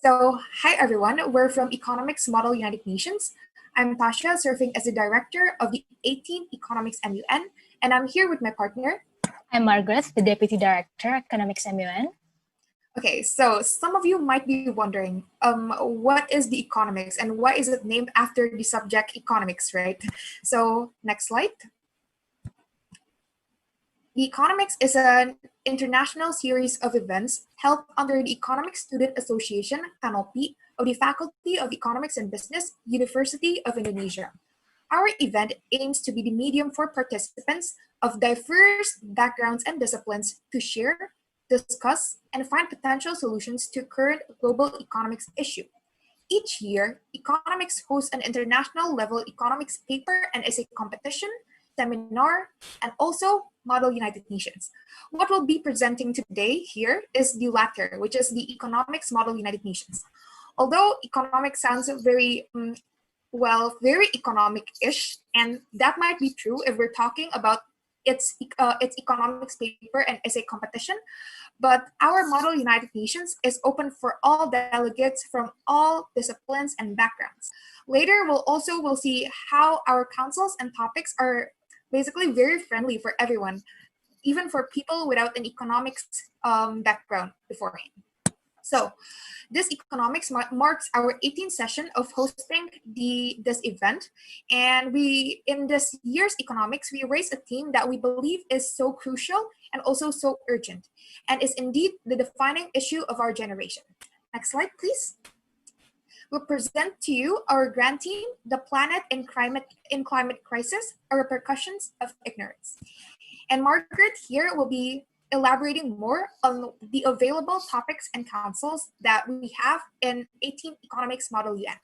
So, hi everyone, we're from Economix Model United Nations. I'm Tasha, serving as the director of the 18th Economix MUN, and I'm here with my partner. I'm Margaret, the deputy director, Economix MUN. Okay, so some of you might be wondering, what is the economics and why is it named after the subject economics, right? So next slide. The Economics is an international series of events held under the Economics Student Association, Kanopi, of the Faculty of Economics and Business, University of Indonesia. Our event aims to be the medium for participants of diverse backgrounds and disciplines to share, discuss, and find potential solutions to current global economics issue. Each year, Economics hosts an international level economics paper and essay competition, seminar, and also Model United Nations. What we'll be presenting today here is the latter, which is the Economics Model United Nations. Although economics sounds very, very economic-ish, and that might be true if we're talking about its economics paper and essay competition, but our Model United Nations is open for all delegates from all disciplines and backgrounds. Later, we'll see how our councils and topics are basically very friendly for everyone, even for people without an economics background beforehand. So this economics marks our 18th session of hosting this event. And in this year's economics, we raised a theme that we believe is so crucial and also so urgent, and is indeed the defining issue of our generation. Next slide, please. We'll present to you our grand team, the planet in climate crisis, or repercussions of ignorance. And Margaret here will be elaborating more on the available topics and councils that we have in 18 Economics Model UN.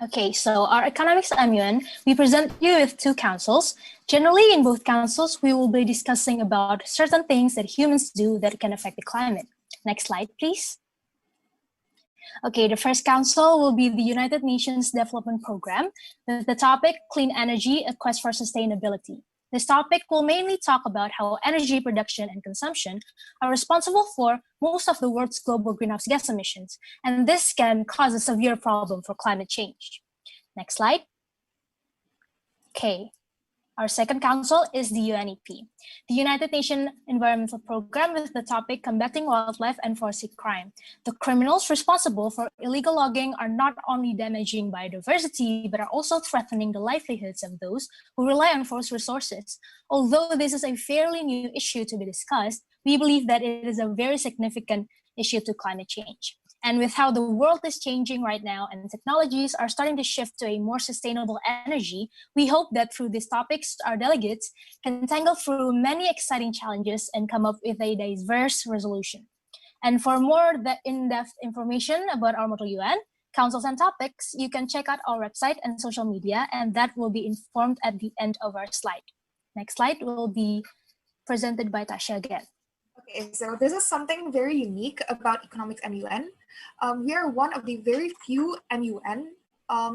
Okay, so our Economics MUN, we present you with two councils. Generally, in both councils, we will be discussing about certain things that humans do that can affect the climate. Next slide, please. Okay, the first council will be the United Nations Development Program with the topic Clean Energy, a Quest for Sustainability. This topic will mainly talk about how energy production and consumption are responsible for most of the world's global greenhouse gas emissions, and this can cause a severe problem for climate change. Next slide. Okay. Our second council is the UNEP, the United Nations Environmental Program, with the topic Combating Wildlife and Forest Crime. The criminals responsible for illegal logging are not only damaging biodiversity, but are also threatening the livelihoods of those who rely on forest resources. Although this is a fairly new issue to be discussed, we believe that it is a very significant issue to climate change. And with how the world is changing right now and technologies are starting to shift to a more sustainable energy, we hope that through these topics, our delegates can tangle through many exciting challenges and come up with a diverse resolution. And for more in-depth information about our Model UN, councils and topics, you can check out our website and social media, and that will be informed at the end of our slide. Next slide will be presented by Tasha again. Okay, so this is something very unique about Economix MUN. We are one of the very few MUN,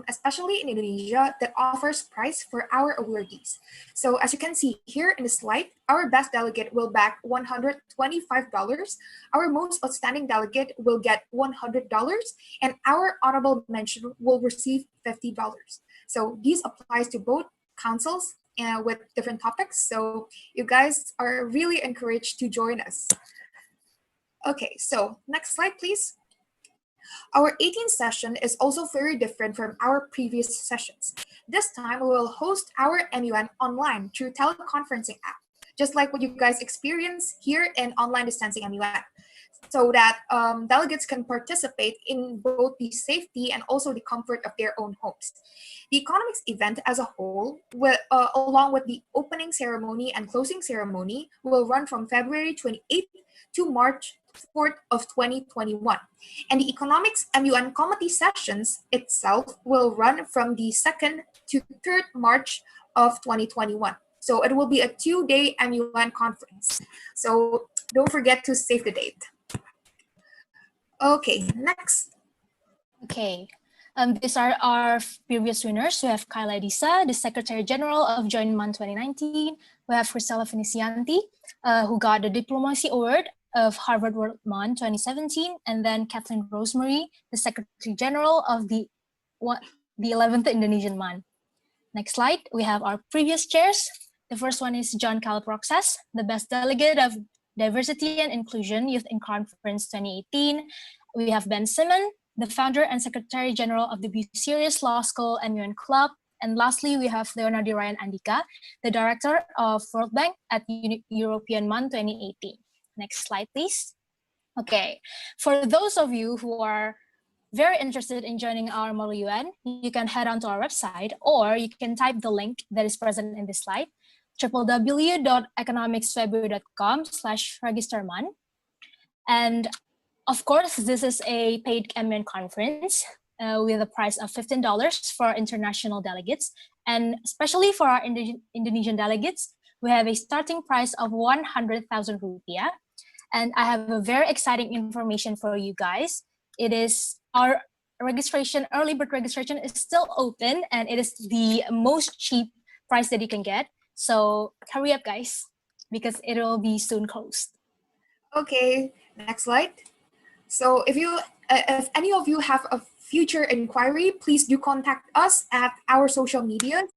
especially in Indonesia, that offers prize for our awardees. So as you can see here in the slide, our best delegate will back $125, our most outstanding delegate will get $100, and our honorable mention will receive $50. So these applies to both councils with different topics. So you guys are really encouraged to join us. Okay, so next slide, please. Our 18th session is also very different from our previous sessions. This time we will host our MUN online through teleconferencing app, just like what you guys experience here in online distancing MUN, so that delegates can participate in both the safety and also the comfort of their own homes. The Economix event as a whole, along with the opening ceremony and closing ceremony, will run from February 28th to March 4th of 2021. And the Economix MUN committee sessions itself will run from the 2nd to 3rd March of 2021. So it will be a 2-day MUN conference. So don't forget to save the date. Okay, next. Okay, these are our previous winners. We have Kyla Disa, the Secretary General of Joint MUN 2019. We have Priscilla Finicianti, who got the Diplomacy Award of Harvard World MUN 2017, and then Kathleen Rosemary, the Secretary General of the 11th Indonesian MUN. Next slide, we have our previous chairs. The first one is John Calaproxas, the Best Delegate of Diversity and Inclusion Youth in Conference 2018. We have Ben Simon, the founder and Secretary General of the Bucerius Law School and MUN Club. And lastly, we have Leonardo Ryan Andika, the Director of World Bank at European MUN 2018. Next slide, please. Okay, for those of you who are very interested in joining our Model UN, you can head on to our website, or you can type the link that is present in this slide, www.economixfeb.com/registermun. And of course, this is a paid MUN conference with a price of $15 for international delegates. And especially for our Indonesian delegates, we have a starting price of 100,000 rupiah. And I have a very exciting information for you guys. It is our registration, early bird registration is still open, and it is the most cheap price that you can get. So hurry up, guys, because it will be soon closed. Okay, next slide. So if any of you have a future inquiry, please do contact us at our social medias.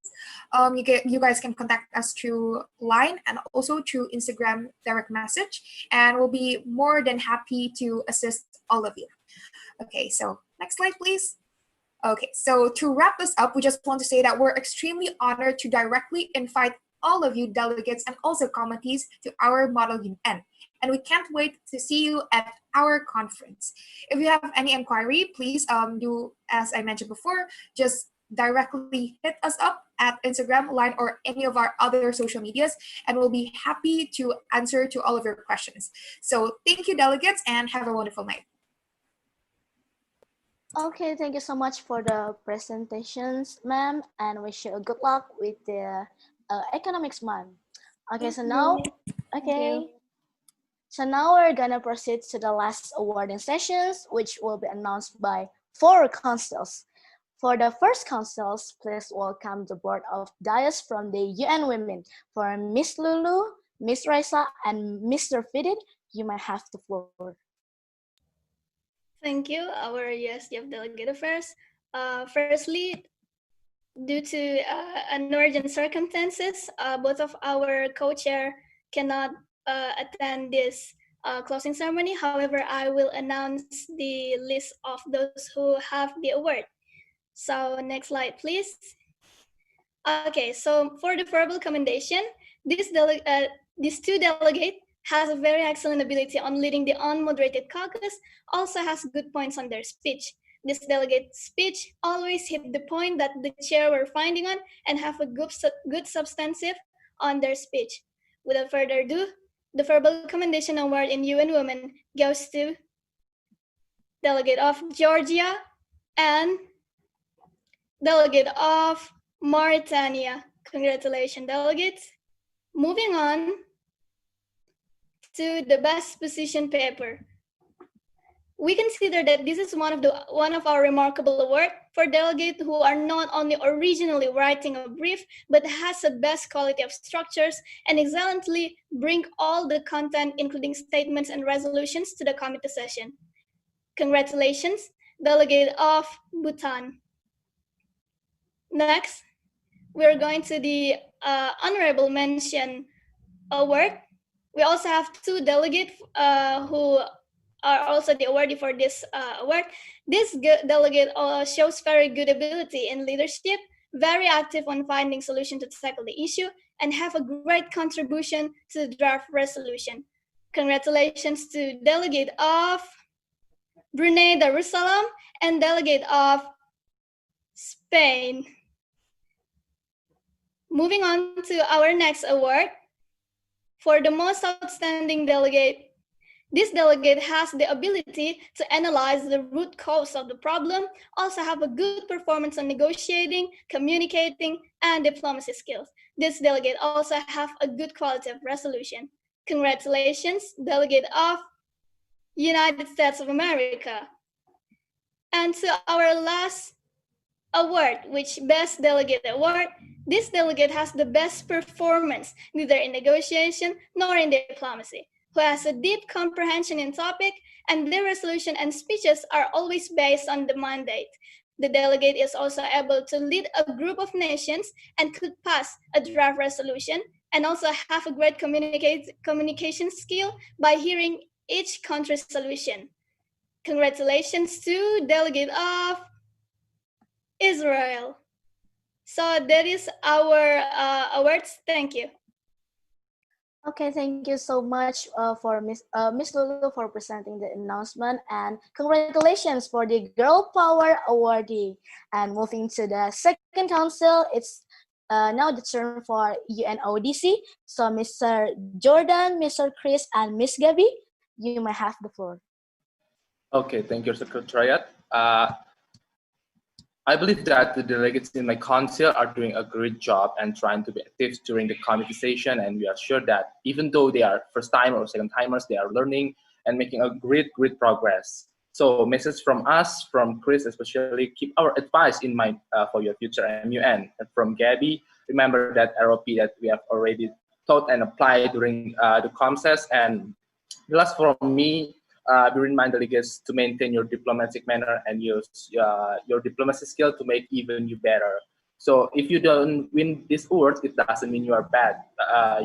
You guys can contact us through Line and also through Instagram direct message, and we'll be more than happy to assist all of you. Okay, so next slide, please. Okay, so to wrap this up, we just want to say that we're extremely honored to directly invite all of you delegates and also committees to our Model UN. And we can't wait to see you at our conference. If you have any inquiry, please do, as I mentioned before, just directly hit us up at Instagram, Line, or any of our other social medias, and we'll be happy to answer to all of your questions. So thank you, delegates, and have a wonderful night. Okay, thank you so much for the presentations, ma'am, and wish you good luck with the Economix MUN. Okay, so now, so now we're gonna proceed to the last awarding sessions, which will be announced by 4 councils. For the first councils, please welcome the Board of Dais from the UN Women. For Miss Lulu, Miss Raisa, and Mr. Fidid, you may have the floor. Thank you, our USDF Delegate Affairs. Firstly, due to emergent circumstances, both of our co-chair cannot attend this closing ceremony. However, I will announce the list of those who have the award. So next slide, please. Okay, so for the verbal commendation, these 2 delegates has a very excellent ability on leading the unmoderated caucus, also has good points on their speech. This delegate's speech always hit the point that the chair were finding on and have a good substantive on their speech. Without further ado, the verbal commendation award in UN Women goes to Delegate of Georgia and delegate of Mauritania. Congratulations, delegates. Moving on to the best position paper. We consider that this is one of our remarkable awards for delegates who are not only originally writing a brief, but has the best quality of structures and excellently bring all the content, including statements and resolutions, to the committee session. Congratulations, delegate of Bhutan. Next, we're going to the honorable mention award. We also have two delegates who are also the awardee for this award. This delegate shows very good ability in leadership, very active on finding solutions to tackle the issue, and have a great contribution to the draft resolution. Congratulations to delegate of Brunei Darussalam and delegate of Spain. Moving on to our next award. For the most outstanding delegate, this delegate has the ability to analyze the root cause of the problem, also have a good performance on negotiating, communicating, and diplomacy skills. This delegate also have a good quality of resolution. Congratulations, delegate of United States of America. And to our last award, which Best Delegate Award, this delegate has the best performance, neither in negotiation nor in diplomacy, who has a deep comprehension in topic, and their resolution and speeches are always based on the mandate. The delegate is also able to lead a group of nations and could pass a draft resolution, and also have a great communication skill by hearing each country's solution. Congratulations to delegate of Israel. So that is our awards. Thank you. Okay, thank you so much for Miss Lulu for presenting the announcement, and congratulations for the Girl Power Awardee. And moving to the second council, it's now the turn for UNODC. So Mr. Jordan, Mr. Chris, and Miss Gabby, you may have the floor. Okay, thank you, Secretariat. I believe that the delegates in my council are doing a great job and trying to be active during the committee session, and we are sure that even though they are first time or second timers, they are learning and making a great progress. So message from us, from Chris especially, keep our advice in mind for your future MUN. And from Gabby, remember that ROP that we have already taught and applied during the ComSes. And last from me, be remind delegates to maintain your diplomatic manner and use your diplomacy skill to make even you better. So if you don't win this award, it doesn't mean you are bad.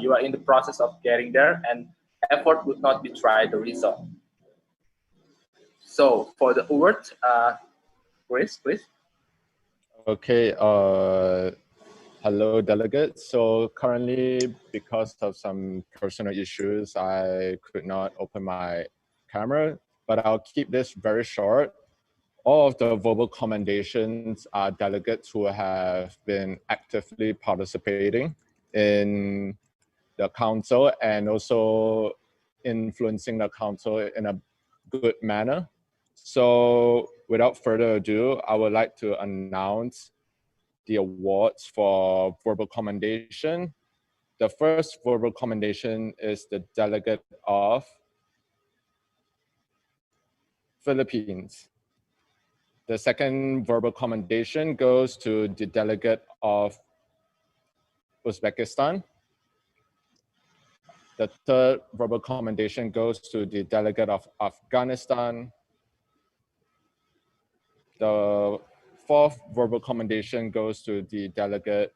You are in the process of getting there, and effort would not betray the result. So for the award, Chris, please. Okay. Hello, delegates. So currently, because of some personal issues, I could not open my camera, but I'll keep this very short. All of the verbal commendations are delegates who have been actively participating in the council and also influencing the council in a good manner. So without further ado, I would like to announce the awards for verbal commendation. The first verbal commendation is the delegate of Philippines. The second verbal commendation goes to the delegate of Uzbekistan. The third verbal commendation goes to the delegate of Afghanistan. The fourth verbal commendation goes to the delegate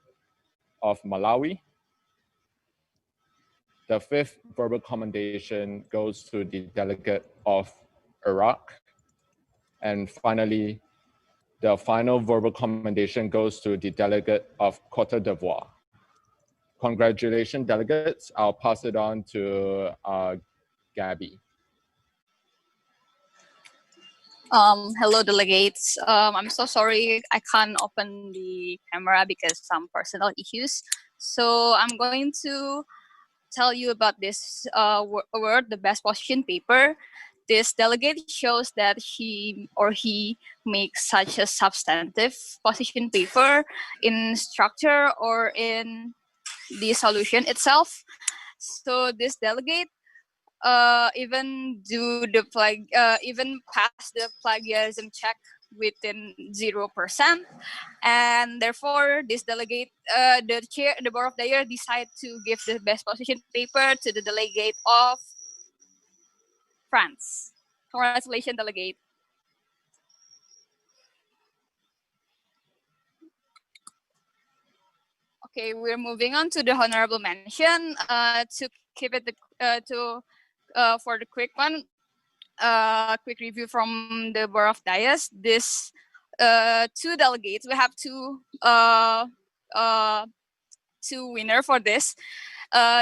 of Malawi. The fifth verbal commendation goes to the delegate of Iraq. And finally, the final verbal commendation goes to the delegate of Cote d'Ivoire. Congratulations, delegates. I'll pass it on to Gabby. Hello, delegates. I'm so sorry I can't open the camera because some personal issues. So I'm going to tell you about this award, the best position paper. this delegate shows that she or he makes such a substantive position paper in structure or in the solution itself. So this delegate even even pass the plagiarism check within 0%, and therefore this delegate, the board of the year decide to give the best position paper to the delegate of France. Congratulations, delegate. Okay, we're moving on to the honorable mention. To keep it for the quick one, quick review from the board of Dias. This two delegates. We have two winner for this.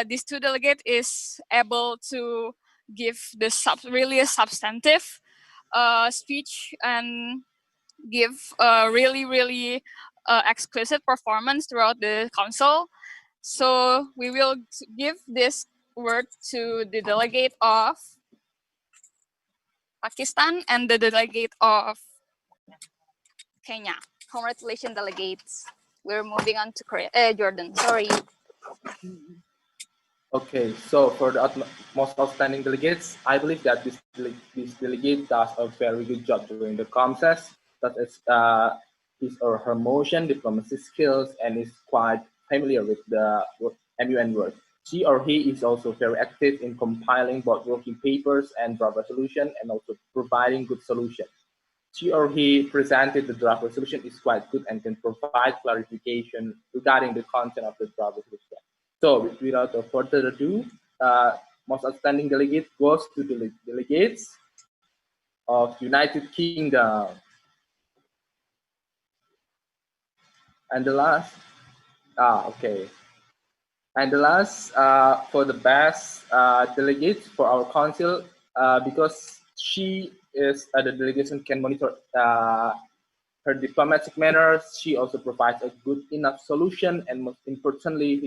This two delegate is able to give the really a substantive speech and give a really exquisite performance throughout the council. So we will give this word to the delegate of Pakistan and the delegate of Kenya. Congratulations, delegates. We're moving on to Jordan. Sorry. Okay, so for the most outstanding delegates, I believe that this delegate does a very good job during the COMSES, such as his or her motion, diplomacy skills, and is quite familiar with the MUN work. She or he is also very active in compiling both working papers and draft resolution, and also providing good solutions. She or he presented the draft resolution is quite good and can provide clarification regarding the content of the draft resolution. So without further ado, most outstanding delegate goes to the delegates of United Kingdom. And the last, okay. And the last for the best delegate for our council, because she is the delegation can monitor her diplomatic manners. She also provides a good enough solution, and most importantly,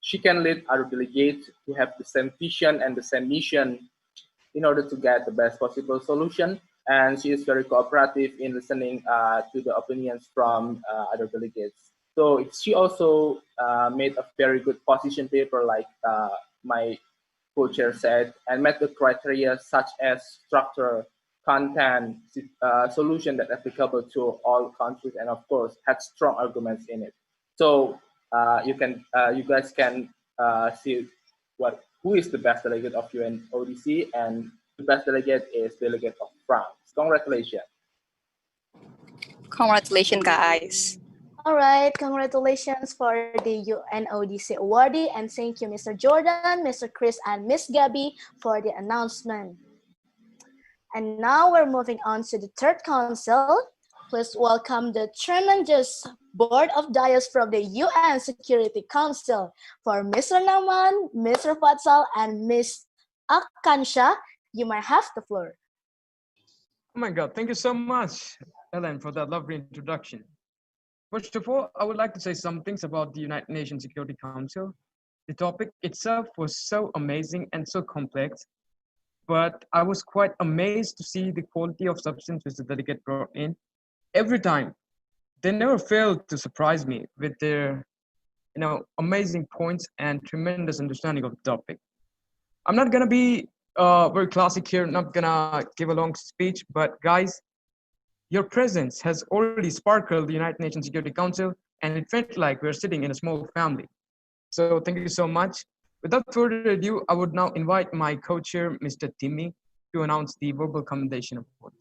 she can lead other delegates to have the same vision and the same mission in order to get the best possible solution. And she is very cooperative in listening to the opinions from other delegates. So she also made a very good position paper, like my co-chair said, and met the criteria such as structure, content, solution that applicable to all countries, and of course had strong arguments in it. So you guys can see who is the best delegate of UNODC, and the best delegate is delegate of France. Congratulations. Congratulations, guys. All right, congratulations for the UNODC awardee, and thank you, Mr. Jordan, Mr. Chris, and Miss Gabby for the announcement. And now we're moving on to the third council. Please welcome the tremendous Board of Dias from the UN Security Council for Mr. Naman, Mr. Fatsal, and Miss Akansha. You may have the floor. Oh my God, thank you so much, Ellen, for that lovely introduction. First of all, I would like to say some things about the United Nations Security Council. The topic itself was so amazing and so complex, but I was quite amazed to see the quality of substance which the delegate brought in. Every time, they never failed to surprise me with their amazing points and tremendous understanding of the topic. I'm not gonna be very classic here, not gonna give a long speech, but guys, your presence has already sparkled the United Nations Security Council, and it felt like we're sitting in a small family. So thank you so much. Without further ado, I would now invite my co-chair, Mr. Timmy, to announce the verbal commendation award.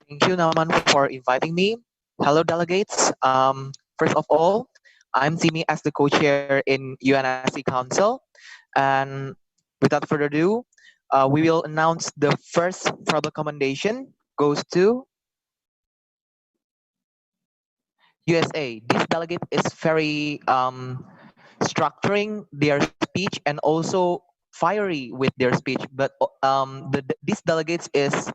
Thank you, Naman, for inviting me. Hello, delegates. First of all, I'm Timmy as the co-chair in UNSC Council. And without further ado, we will announce the first verbal commendation goes to USA. This delegate is very structuring their speech and also fiery with their speech, but this delegate is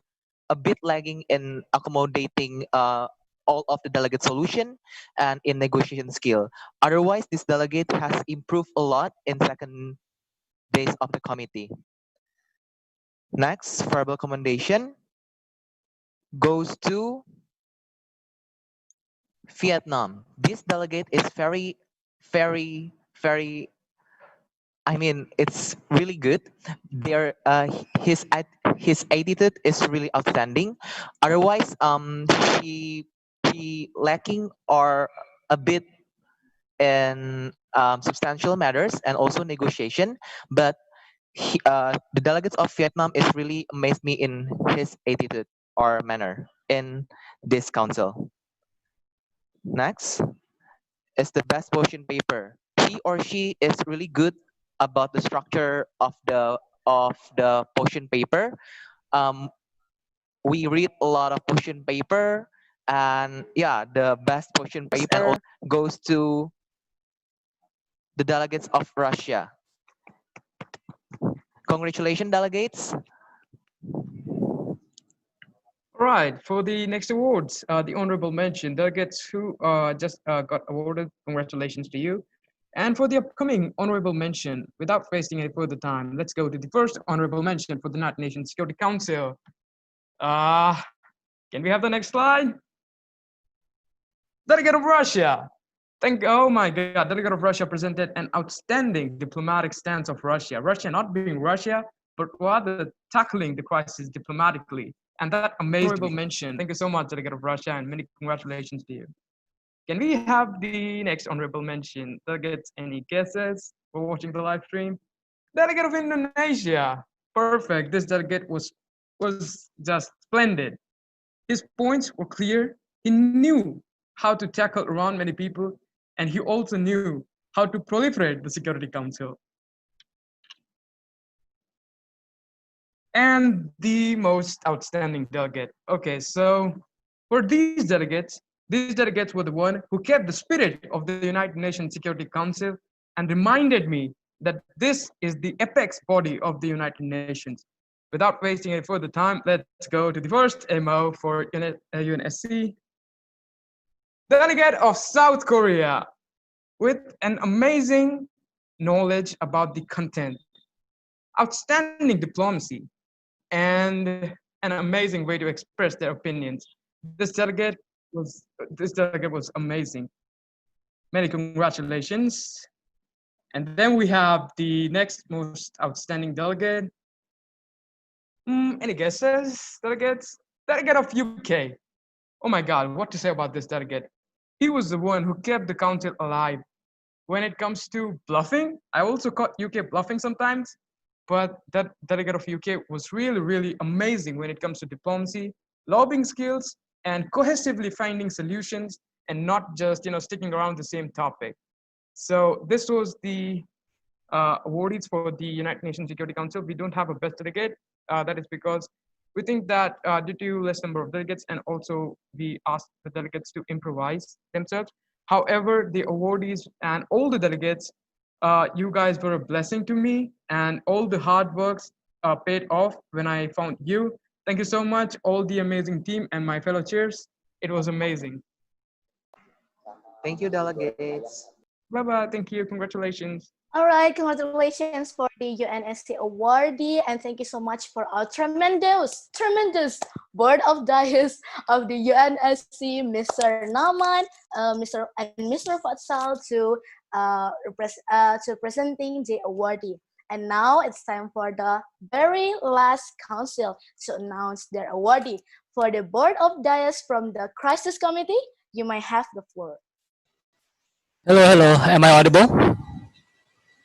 a bit lagging in accommodating all of the delegate solution and in negotiation skill. Otherwise, this delegate has improved a lot in second days of the committee. Next, verbal commendation goes to Vietnam. This delegate is very, very, I mean, it's really good. Their his attitude is really outstanding. Otherwise, he lacking or a bit in substantial matters and also negotiation. But the delegates of Vietnam is really amazed me in his attitude or manner in this council. Next is the best position paper. He or she is really good about the structure of the position paper. Um, we read a lot of position paper, and yeah, the best position paper goes to the delegates of Russia. Congratulations, delegates. Right, for the next awards, the honorable mention delegates who just got awarded, congratulations to you. And for the upcoming honorable mention, without wasting any further time, let's go to the first honorable mention for the United Nations Security Council. Can we have the next slide? Delegate of Russia. Oh my God, Delegate of Russia presented an outstanding diplomatic stance of Russia. Russia not being Russia, but rather tackling the crisis diplomatically. And that amazed me. Mention. Thank you so much, Delegate of Russia, and many congratulations to you. Can we have the next honorable mention? Delegates, any guesses for watching the live stream? Delegate of Indonesia. Perfect. This delegate was just splendid. His points were clear. He knew how to tackle around many people, and he also knew how to proliferate the Security Council. And the most outstanding delegate. Okay, so for these delegates were the one who kept the spirit of the United Nations Security Council and reminded me that this is the apex body of the United Nations. Without wasting any further time, let's go to the first MO for UNSC. Delegate of South Korea, with an amazing knowledge about the content, outstanding diplomacy, and an amazing way to express their opinions. This delegate was amazing. Many congratulations. And then we have the next most outstanding delegate. Any guesses, delegates? Delegate of UK. Oh my God, what to say about this delegate? He was the one who kept the council alive. When it comes to bluffing, I also caught UK bluffing sometimes, but that delegate of UK was really, really amazing when it comes to diplomacy, lobbying skills, and cohesively finding solutions and not just sticking around the same topic. So this was the awardees for the United Nations Security Council. We don't have a best delegate. That is because we think that due to less number of delegates, and also we asked the delegates to improvise themselves. However, the awardees and all the delegates, you guys were a blessing to me, and all the hard works paid off when I found you. Thank you so much, all the amazing team and my fellow chairs. It was amazing. Thank you, delegates. Bye-bye, thank you, congratulations. All right, congratulations for the UNSC awardee, and thank you so much for our tremendous board of directors of the UNSC, Mr. Naman, Mr. Fatsal to presenting the awardee. And now it's time for the very last council to announce their awardee. For the board of directors from the crisis committee, you may have the floor. Hello, am I audible?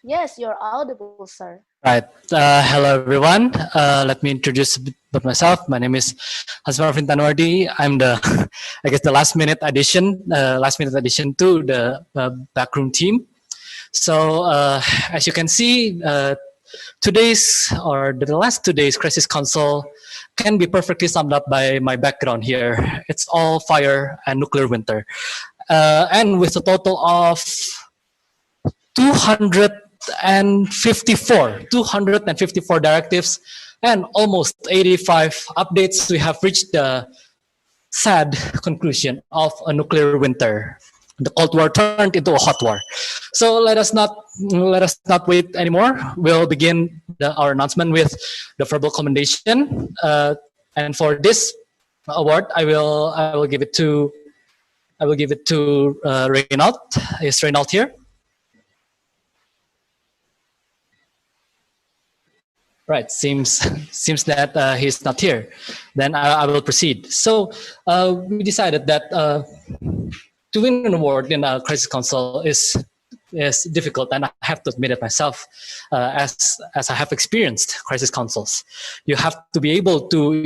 Yes, you're audible, sir. Right. Hello, everyone. Let me introduce a bit about myself. My name is Hasmar Fintanwardi. I'm the, I guess, the last minute addition to the backroom team. So, as you can see, the last 2 days crisis council can be perfectly summed up by my background here. It's all fire and nuclear winter. And with a total of 254 directives and almost 85 updates, we have reached the sad conclusion of a nuclear winter. the Cold War turned into a hot war. So let us not wait anymore. We'll begin our announcement with the verbal commendation. And for this award, I will give it to Reynald. Is Reynald here? Right, seems that he's not here. Then I will proceed. So we decided that to win an award in a crisis council is difficult, and I have to admit it myself, as I have experienced crisis councils. You have to be able to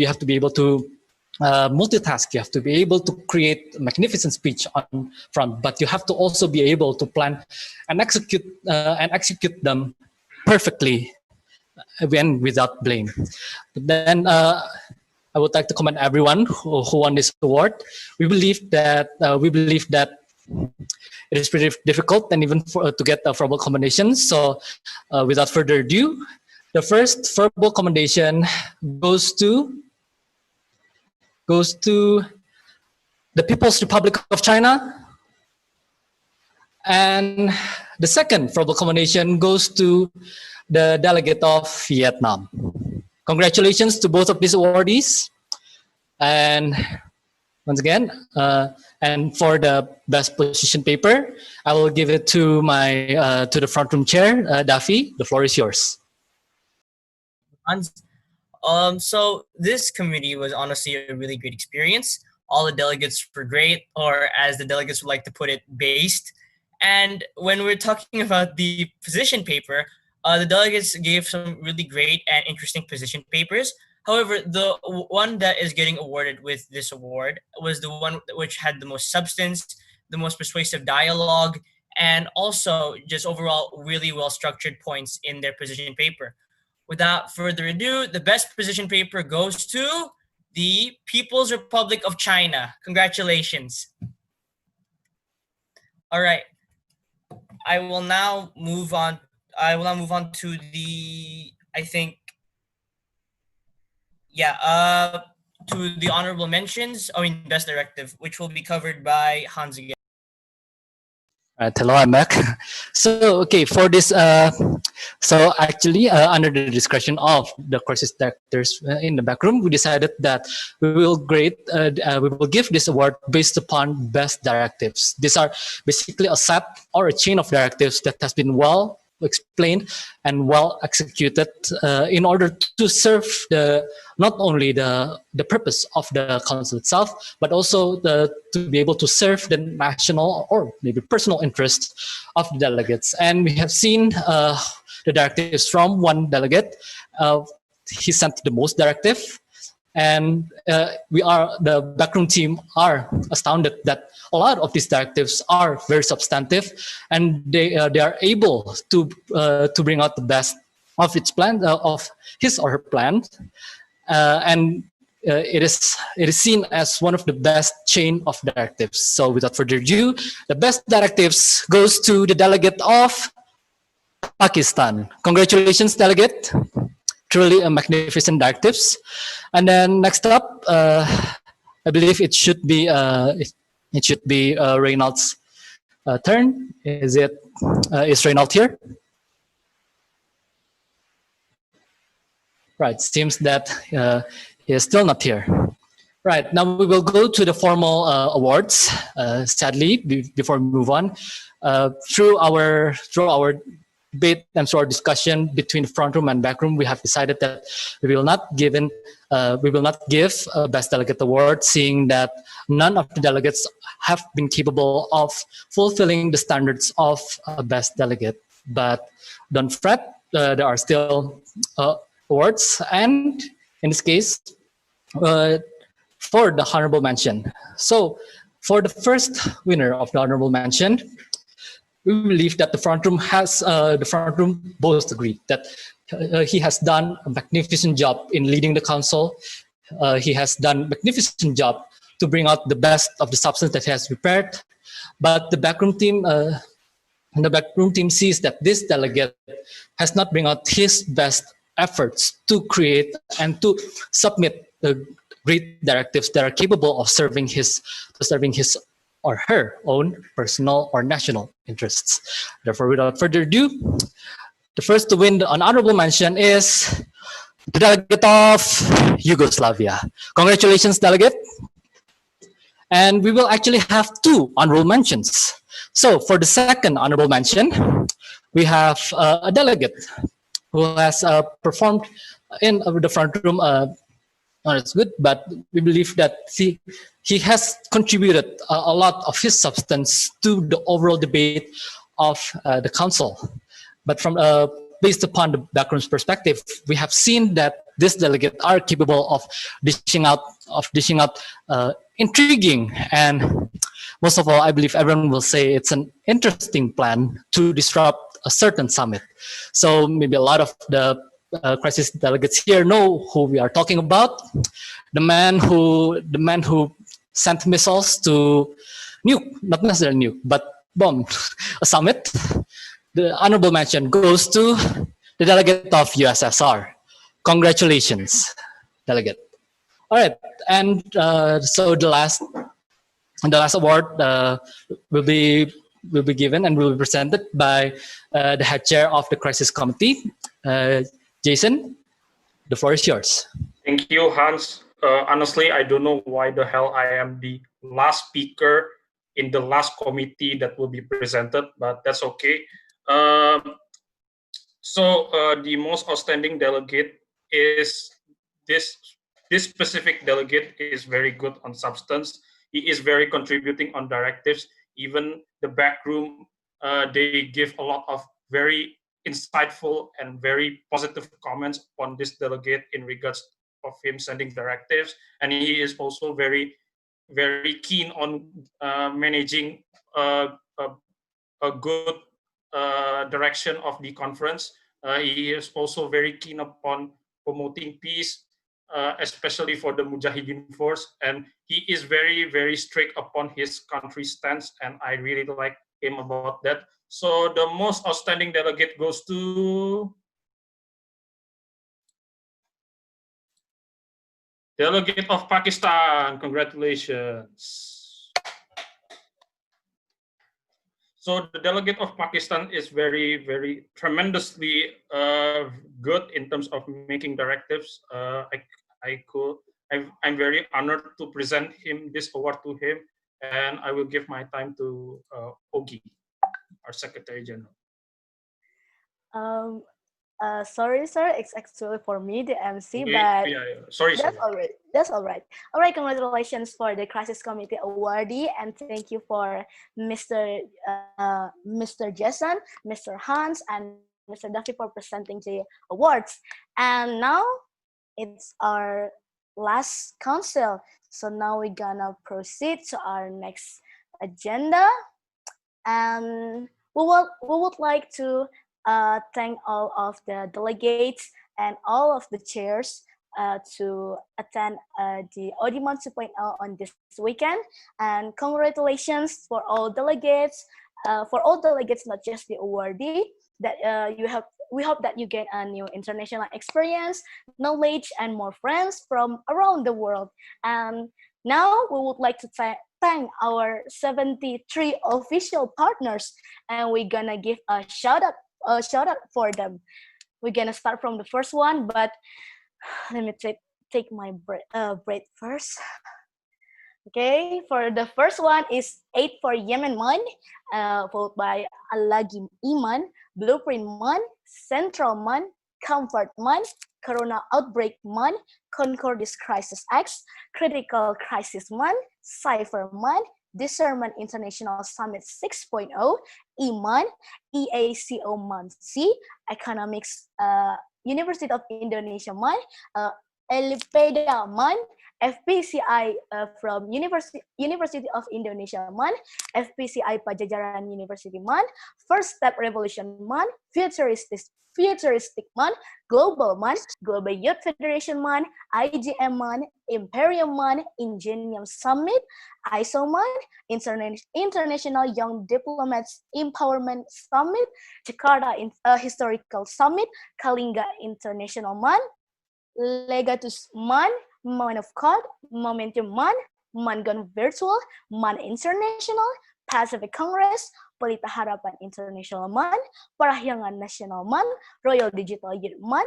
multitask. You have to be able to create a magnificent speech on front, but you have to also be able to plan and execute them perfectly, when without blame. But then I would like to commend everyone who won this award. We believe that it is pretty difficult, and even to get a verbal commendation. So without further ado, the first verbal commendation goes to the People's Republic of China, and the second verbal commendation goes to the delegate of Vietnam. Congratulations to both of these awardees. And once again, and for the best position paper, I will give it to to the front room chair, Daffy. The floor is yours. So this committee was honestly a really great experience. All the delegates were great, or as the delegates would like to put it, based. And when we're talking about the position paper, the delegates gave some really great and interesting position papers. However, the one that is getting awarded with this award was the one which had the most substance, the most persuasive dialogue, and also just overall really well-structured points in their position paper. Without further ado, the best position paper goes to the People's Republic of China. Congratulations. All right. I will now move on to the, to the honorable mentions, best directive, which will be covered by Hans again. Hello, I'm back. So, okay, for this, so actually, under the discretion of the crisis directors in the back room, we decided that we will give this award based upon best directives. These are basically a set or a chain of directives that has been well explained and well executed in order to serve not only the purpose of the council itself, but also to be able to serve the national or maybe personal interests of the delegates. And we have seen the directives from one delegate. He sent the most directive, and the backroom team are astounded that a lot of these directives are very substantive, and they are able to bring out the best of its plan, of his or her plan, and it is seen as one of the best chain of directives. So without further ado, the best directives goes to the delegate of Pakistan. Congratulations, delegate. Truly a magnificent directives. And then next up, I believe it should be Reynald's turn. Is Reynald here? Right, seems that he is still not here. Right, now we will go to the formal awards. Sadly, before we move on, through our debate and through our discussion between the front room and back room, we have decided that we will not give a best delegate award, seeing that none of the delegates have been capable of fulfilling the standards of a best delegate. But don't fret, there are still awards, and in this case, for the honorable mention. So for the first winner of the honorable mention, we believe that the front room both agreed that he has done a magnificent job in leading the council. He has done a magnificent job to bring out the best of the substance that he has prepared. But the backroom team, sees that this delegate has not bring out his best efforts to create and to submit the great directives that are capable of serving his or her own personal or national interests. Therefore, without further ado, the first to win an honorable mention is the delegate of Yugoslavia. Congratulations, delegate. And we will actually have 2 honorable mentions. So for the second honorable mention, we have a delegate who has performed in the front room. Not as good, but we believe that he has contributed a lot of his substance to the overall debate of the council. But from based upon the background's perspective, we have seen that this delegate are capable of dishing out intriguing and most of all, I believe everyone will say it's an interesting plan to disrupt a certain summit. So maybe a lot of the crisis delegates here know who we are talking about. The man who sent missiles to nuke, not necessarily nuke, but bomb a summit. The honorable mention goes to the delegate of USSR. Congratulations, delegate. All right, and so the last award will be given and will be presented by the head chair of the crisis committee, Jason. The floor is yours. Thank you, Hans. Honestly, I don't know why the hell I am the last speaker in the last committee that will be presented, but that's okay. The most outstanding delegate is this specific delegate is very good on substance. He is very contributing on directives. Even the back room, they give a lot of very insightful and very positive comments on this delegate in regards of him sending directives. And he is also very, very keen on managing a good direction of the conference. He is also very keen upon promoting peace, especially for the Mujahideen force. And he is very, very strict upon his country stance. And I really like him about that. So the most outstanding delegate goes to Delegate of Pakistan. Congratulations. So the delegate of Pakistan is very, very tremendously good in terms of making directives. I'm very honored to present him this award to him, and I will give my time to Ogi, our Secretary General. Sorry, sir. It's actually for me, the MC, Okay. but Sorry. That's all right. That's all right. All right. Congratulations for the Crisis Committee awardee, and thank you for Mr. Jason, Mr. Hans, and Mr. Duffy for presenting the awards. And now it's our last council. So now we're gonna proceed to our next agenda, and we would like to thank all of the delegates and all of the chairs to attend the MUN 2.0 on this weekend. And congratulations for all delegates, not just the awardee. That we hope that you get a new international experience, knowledge, and more friends from around the world. And now we would like to thank our 73 official partners, and we're gonna give a shout out for them. We're gonna start from the first one, but let me take my breath first. Okay, for the first one is 8 for Yemen MUN, followed by Alagi MUN, Blueprint MUN, Central MUN, Comfort MUN, Corona Outbreak MUN, Concordis Crisis X, Critical Crisis MUN, Cypher MUN, Discernment International Summit 6.0, EMUN, EACO MUN C, Economix University of Indonesia MUN, Elipeda MUN, FPCI from University of Indonesia MUN, FPCI Pajajaran University MUN, First Step Revolution MUN, Futuristic MUN, Global MUN, Global Youth Federation MUN, IGM MUN, Imperium MUN, Ingenium Summit, ISO MUN, International Young Diplomats Empowerment Summit, Jakarta Historical Summit, Kalinga International MUN, Legatus MUN, MUN of God, Momentum MUN, MUN Gone Virtual, MUN International, Pacific Congress, Pelita Harapan International MUN, Parahyangan Nasional MUN, Royal Digital Youth MUN,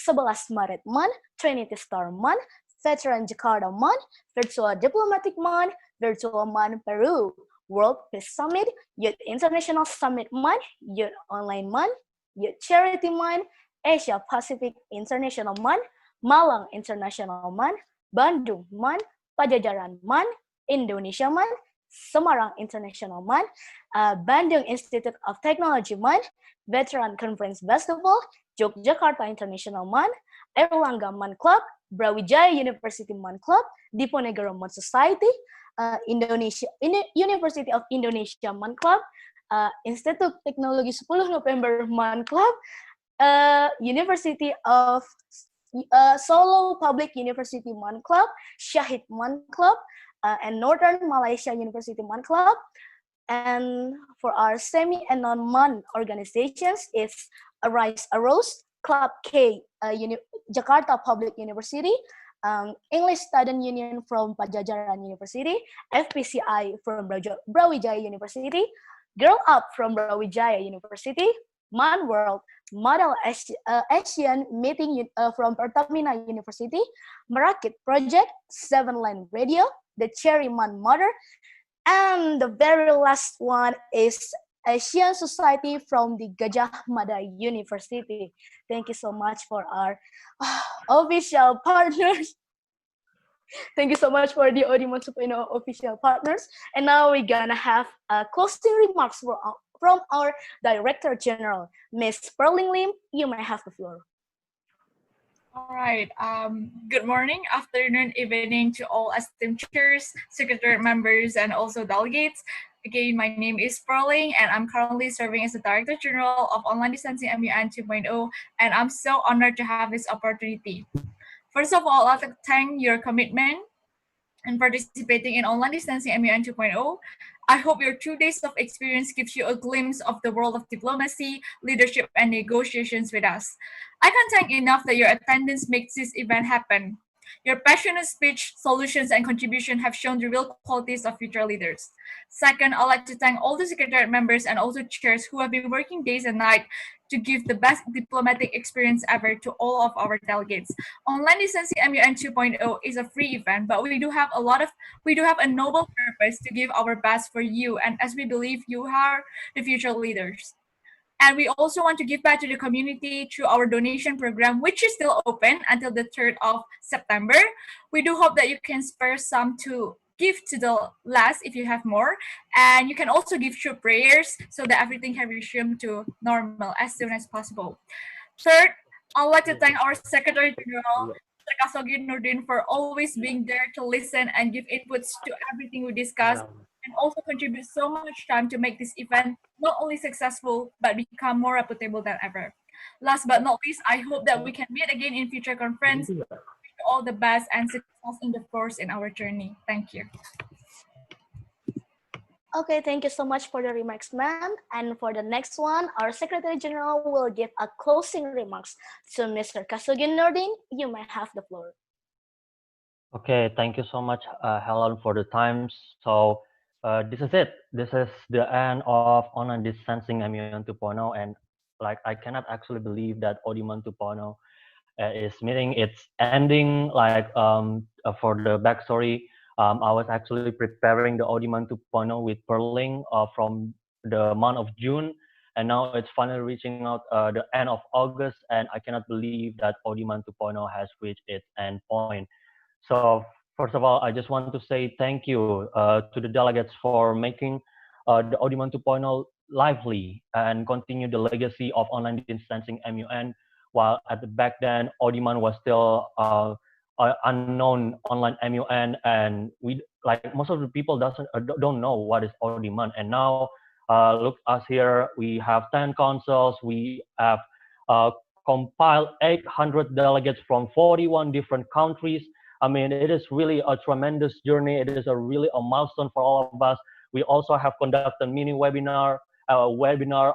11 Maret MUN, Trinity Star MUN, Veteran Jakarta MUN, Virtual Diplomatic MUN, Virtual MUN Peru, World Peace Summit, Youth International Summit MUN, Youth Online MUN, Youth Charity MUN, Asia Pacific International MUN, Malang International MUN, Bandung MUN, Pajajaran MUN, Indonesia MUN, Semarang International MUN, Bandung Institute of Technology MUN, Veteran Conference Festival, Yogyakarta International MUN, Erlangga MUN Club, Brawijaya University MUN Club, Diponegoro MUN Society, University of Indonesia MUN Club, Institut Teknologi 10 November MUN Club, University of Solo Public University MUN Club, Shahid MUN Club, and Northern Malaysia University MUN Club. And for our semi and non-MUN organizations, it's Arise Arose, Club K, Jakarta Public University, English Student Union from Pajajaran University, FPCI from Brawijaya University, Girl Up from Brawijaya University, MUN World, Model Asian Meeting from Pertamina University, Merakit Project, Seven Line Radio, the Cherry MUN Mother, and the very last one is Asian Society from the Gajah Mada University. Thank you so much for our official partners. Thank you so much for the MUN 2.0 official partners. And now we're gonna have closing remarks from our Director General, Ms. Perling Lim. You may have the floor. All right. Good morning, afternoon, evening to all esteemed chairs, secretariat members, and also delegates. Again, my name is Perling, and I'm currently serving as the Director General of Online Distancing MUN 2.0, and I'm so honored to have this opportunity. First of all, I'd like to thank your commitment and participating in Online Distancing MUN 2.0. I hope your 2 days of experience gives you a glimpse of the world of diplomacy, leadership, and negotiations with us. I can't thank enough that your attendance makes this event happen. Your passionate speech, solutions, and contribution have shown the real qualities of future leaders. Second, I'd like to thank all the secretariat members and also chairs who have been working days and nights to give the best diplomatic experience ever to all of our delegates. Online Distancing MUN 2.0 is a free event, but we do have a noble purpose to give our best for you, and as we believe you are the future leaders. And we also want to give back to the community through our donation program, which is still open until the 3rd of September. We do hope that you can spare some to give to the last if you have more. And you can also give through prayers so that everything can resume to normal as soon as possible. Third, I'd like to thank our Secretary General, Kasogi Nurdin, for always being there to listen and give inputs to everything we discuss, and also contribute so much time to make this event not only successful, but become more reputable than ever. Last but not least, I hope that we can meet again in future conference. Wish you all the best and success in the course in our journey. Thank you. Okay, thank you so much for the remarks, ma'am. And for the next one, our Secretary General will give a closing remarks. So Mr. Kasugin Nordin, you may have the floor. Okay, thank you so much, Helen, for the times. So this is it. This is the end of Online Distancing MUN 2.0, and like I cannot actually believe that MUN 2.0 is meeting its ending. Like for the backstory, I was actually preparing the MUN 2.0 with Perling from the month of June, and now it's finally reaching out the end of August, and I cannot believe that MUN 2.0 has reached its end point. So first of all, I just want to say thank you to the delegates for making the MUN 2.0 lively and continue the legacy of Online Distancing MUN, while at the back then MUN was still unknown online MUN, and we like most of the people don't know what is MUN. And now look us here, we have 10 councils, we have compiled 800 delegates from 41 different countries. I mean, it is really a tremendous journey. It is really a milestone for all of us. We also have conducted mini webinar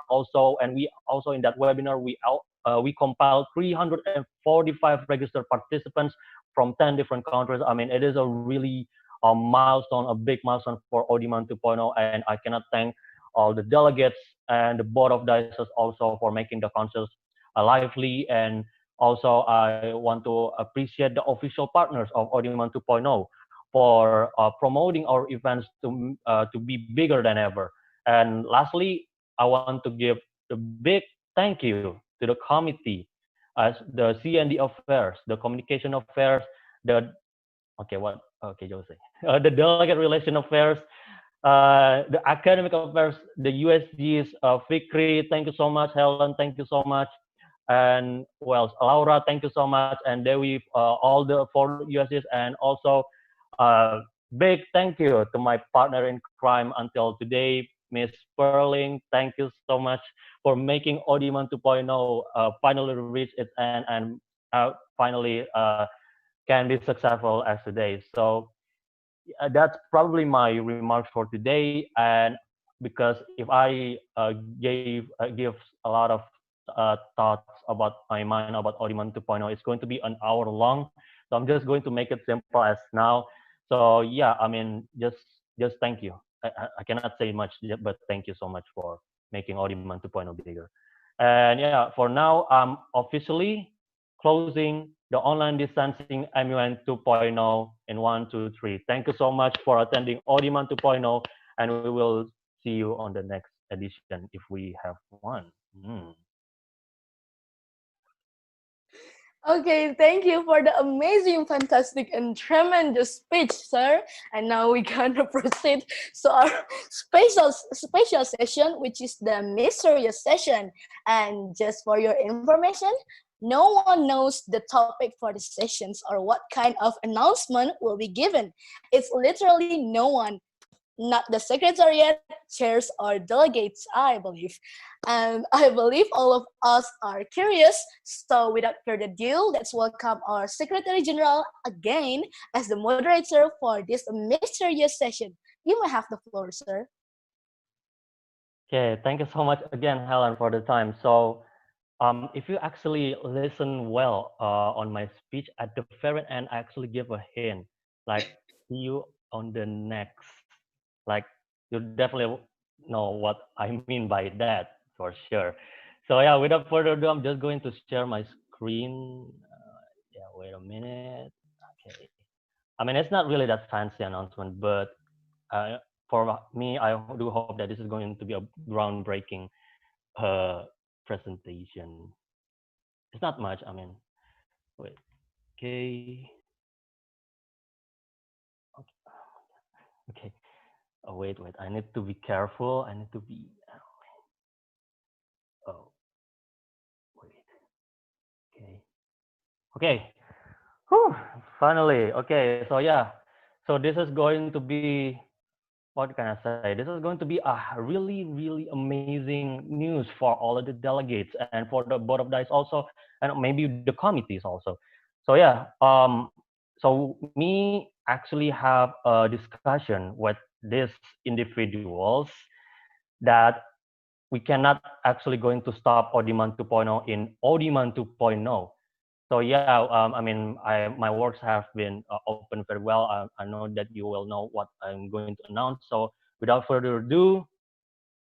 also, and we also in that webinar we compiled 345 registered participants from 10 different countries. I mean, it is a really milestone, a big milestone for ODMUN 2.0, and I cannot thank all the delegates and the board of directors also for making the councils lively. And also I want to appreciate the official partners of ODMUN 2.0 for promoting our events to be bigger than ever. And lastly, I want to give a big thank you to the committee, as the CND affairs, the communication affairs, the Jose, the delegate relation affairs, the academic affairs, the USGs, Fikri, thank you so much, Helen, thank you so much, and well, Laura, thank you so much, and Dewi, all the 4 USGs, and also big thank you to my partner in crime until today, Miss Sperling. Thank you so much for making ODMUN 2.0 finally reach its end and finally can be successful as today. So that's probably my remarks for today. And because if I give a lot of thoughts about my mind about ODMUN 2.0, it's going to be an hour long. So I'm just going to make it simple as now. So yeah, I mean, just thank you. I cannot say much, but thank you so much for making ODMUN 2.0 bigger. And yeah, for now, I'm officially closing the online distancing MUN 2.0 in 1, 2, 3. Thank you so much for attending ODMUN 2.0, and we will see you on the next edition if we have one. Okay, thank you for the amazing, fantastic, and tremendous speech, sir. And now we're gonna proceed to our special session, which is the mysterious session. And just for your information, no one knows the topic for the sessions or what kind of announcement will be given. It's literally no one, not the secretariat, chairs, or delegates, I believe. And I believe all of us are curious. So without further ado, let's welcome our Secretary General again as the moderator for this mysterious session. You may have the floor, sir. Okay, thank you so much again, Helen, for the time. So if you actually listen well on my speech, at the very end, I actually give a hint, like, see you on the next. Like, you definitely know what I mean by that, for sure. So yeah, without further ado, I'm just going to share my screen. Yeah, wait a minute. Okay. I mean, it's not really that fancy announcement, but for me, I do hope that this is going to be a groundbreaking presentation. It's not much. I mean, wait. Okay. Okay. Oh, wait. I need to be careful. I need to be. Oh, wait. Okay. Okay. Whew, finally. Okay. So yeah. So this is going to be, what can I say? This is going to be a really, really amazing news for all of the delegates and for the board of directors also, and maybe the committees also. So yeah. So me actually have a discussion with these individuals that we cannot actually going to stop ODMUN 2.0 in ODMUN 2.0. So yeah, I mean, my works have been open very well. I know that you will know what I'm going to announce. So without further ado,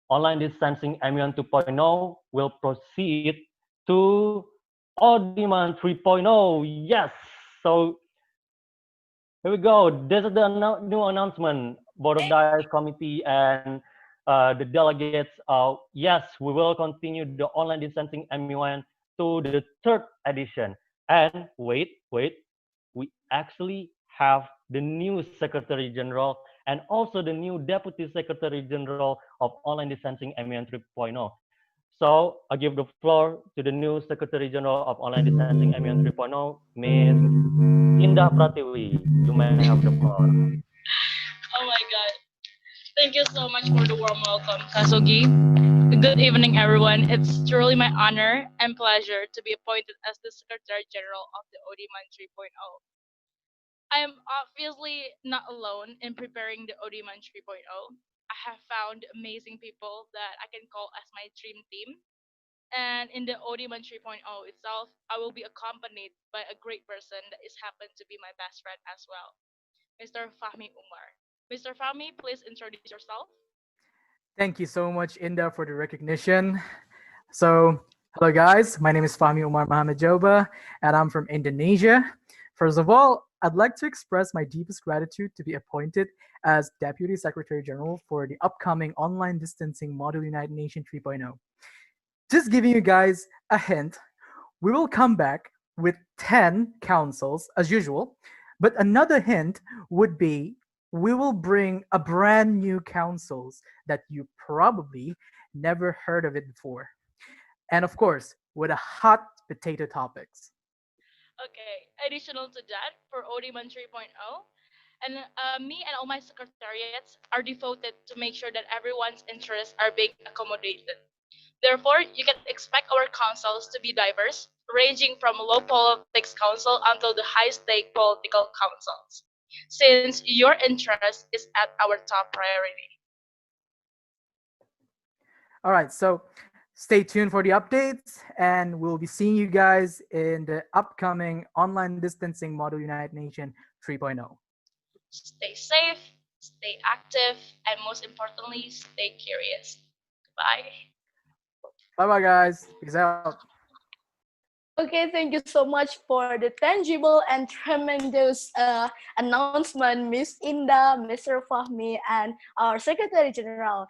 online distancing MUN 2.0 will proceed to ODMUN 3.0. Yes. So here we go. This is the new announcement. Board of Directors Committee and the delegates. Yes, we will continue the online distancing MUN to the 3rd edition. And wait, we actually have the new Secretary General and also the new Deputy Secretary General of online distancing MUN 3.0. So I give the floor to the new Secretary General of online distancing MUN 3.0, Ms. Indah Pratiwi. You may have the floor. Oh my God. Thank you so much for the warm welcome, Kasugi. Good evening, everyone. It's truly my honor and pleasure to be appointed as the Secretary General of the ODMUN 3.0. I am obviously not alone in preparing the ODMUN 3.0. I have found amazing people that I can call as my dream team. And in the ODMUN 3.0 itself, I will be accompanied by a great person that is happened to be my best friend as well. Mr. Fahmi Umar. Mr. Fahmi, please introduce yourself. Thank you so much, Inda, for the recognition. So, hello guys, my name is Fahmi Umar Muhammad Joba, and I'm from Indonesia. First of all, I'd like to express my deepest gratitude to be appointed as Deputy Secretary General for the upcoming online distancing Model United Nations 3.0. Just giving you guys a hint, we will come back with 10 councils as usual, but another hint would be we will bring a brand new councils that you probably never heard of it before. And of course, with a hot potato topics. Okay, additional to that, for ODMUN 3.0, and me and all my secretariats are devoted to make sure that everyone's interests are being accommodated. Therefore, you can expect our councils to be diverse, ranging from low politics council until the high stake political councils, since your interest is at our top priority. All right, so stay tuned for the updates, and we'll be seeing you guys in the upcoming online distancing Model United Nations 3.0. Stay safe, stay active, and most importantly, stay curious. Bye. Bye-bye, guys. Peace out. Okay, thank you so much for the tangible and tremendous announcement, Miss Inda, Mr. Fahmi, and our Secretary General.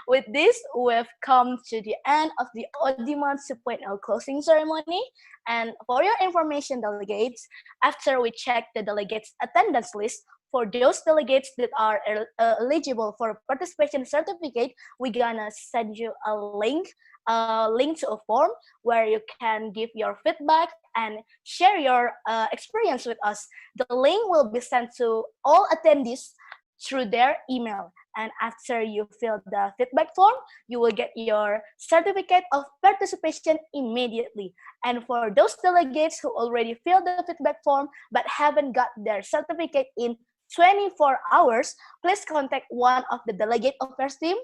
With this, we've come to the end of the ODMUN 2.0 closing ceremony. And for your information, delegates, after we check the delegates' attendance list, for those delegates that are eligible for participation certificate, we're gonna send you a link to a form where you can give your feedback and share your experience with us. The link will be sent to all attendees through their email. And after you fill the feedback form, you will get your certificate of participation immediately. And for those delegates who already filled the feedback form but haven't got their certificate in 24 hours, please contact one of the delegate affairs team.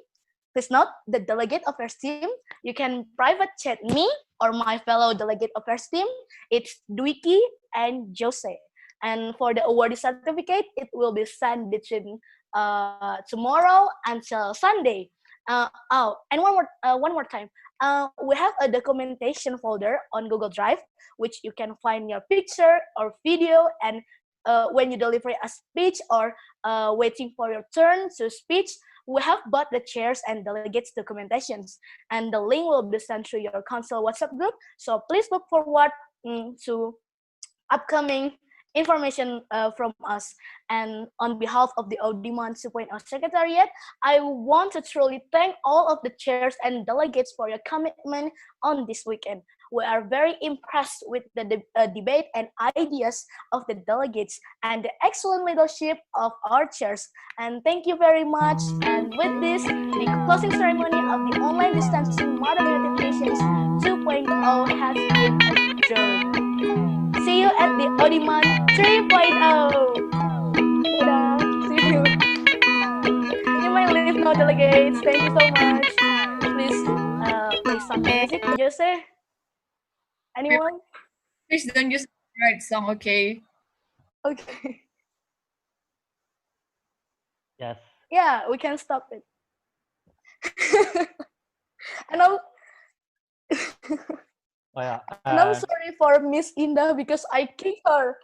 Please note, the delegate affairs team, you can private chat me or my fellow delegate affairs team. It's Dwiki and Jose. And for the awardee certificate, it will be sent between tomorrow until Sunday. And one more time. We have a documentation folder on Google Drive, which you can find your picture or video, and when you deliver a speech or waiting for your turn to speech, we have both the chairs and delegates documentations, and the link will be sent through your council WhatsApp group. So please look forward to upcoming information from us. And on behalf of the ODMUN 2.0 Secretariat, I want to truly thank all of the chairs and delegates for your commitment on this weekend. We are very impressed with the debate and ideas of the delegates and the excellent leadership of our chairs. And thank you very much. And with this, the closing ceremony of the online distancing Model United Nations 2.0 has been adjourned. See you at the ODMUN 3.0. See you. You may leave now, delegates. Thank you so much. Please play some music, Jose. Anyone? Please don't use the right song, okay? Okay. Yes. Yeah, we can stop it. And I'm Oh yeah. and I'm sorry for Miss Inda because I kicked her.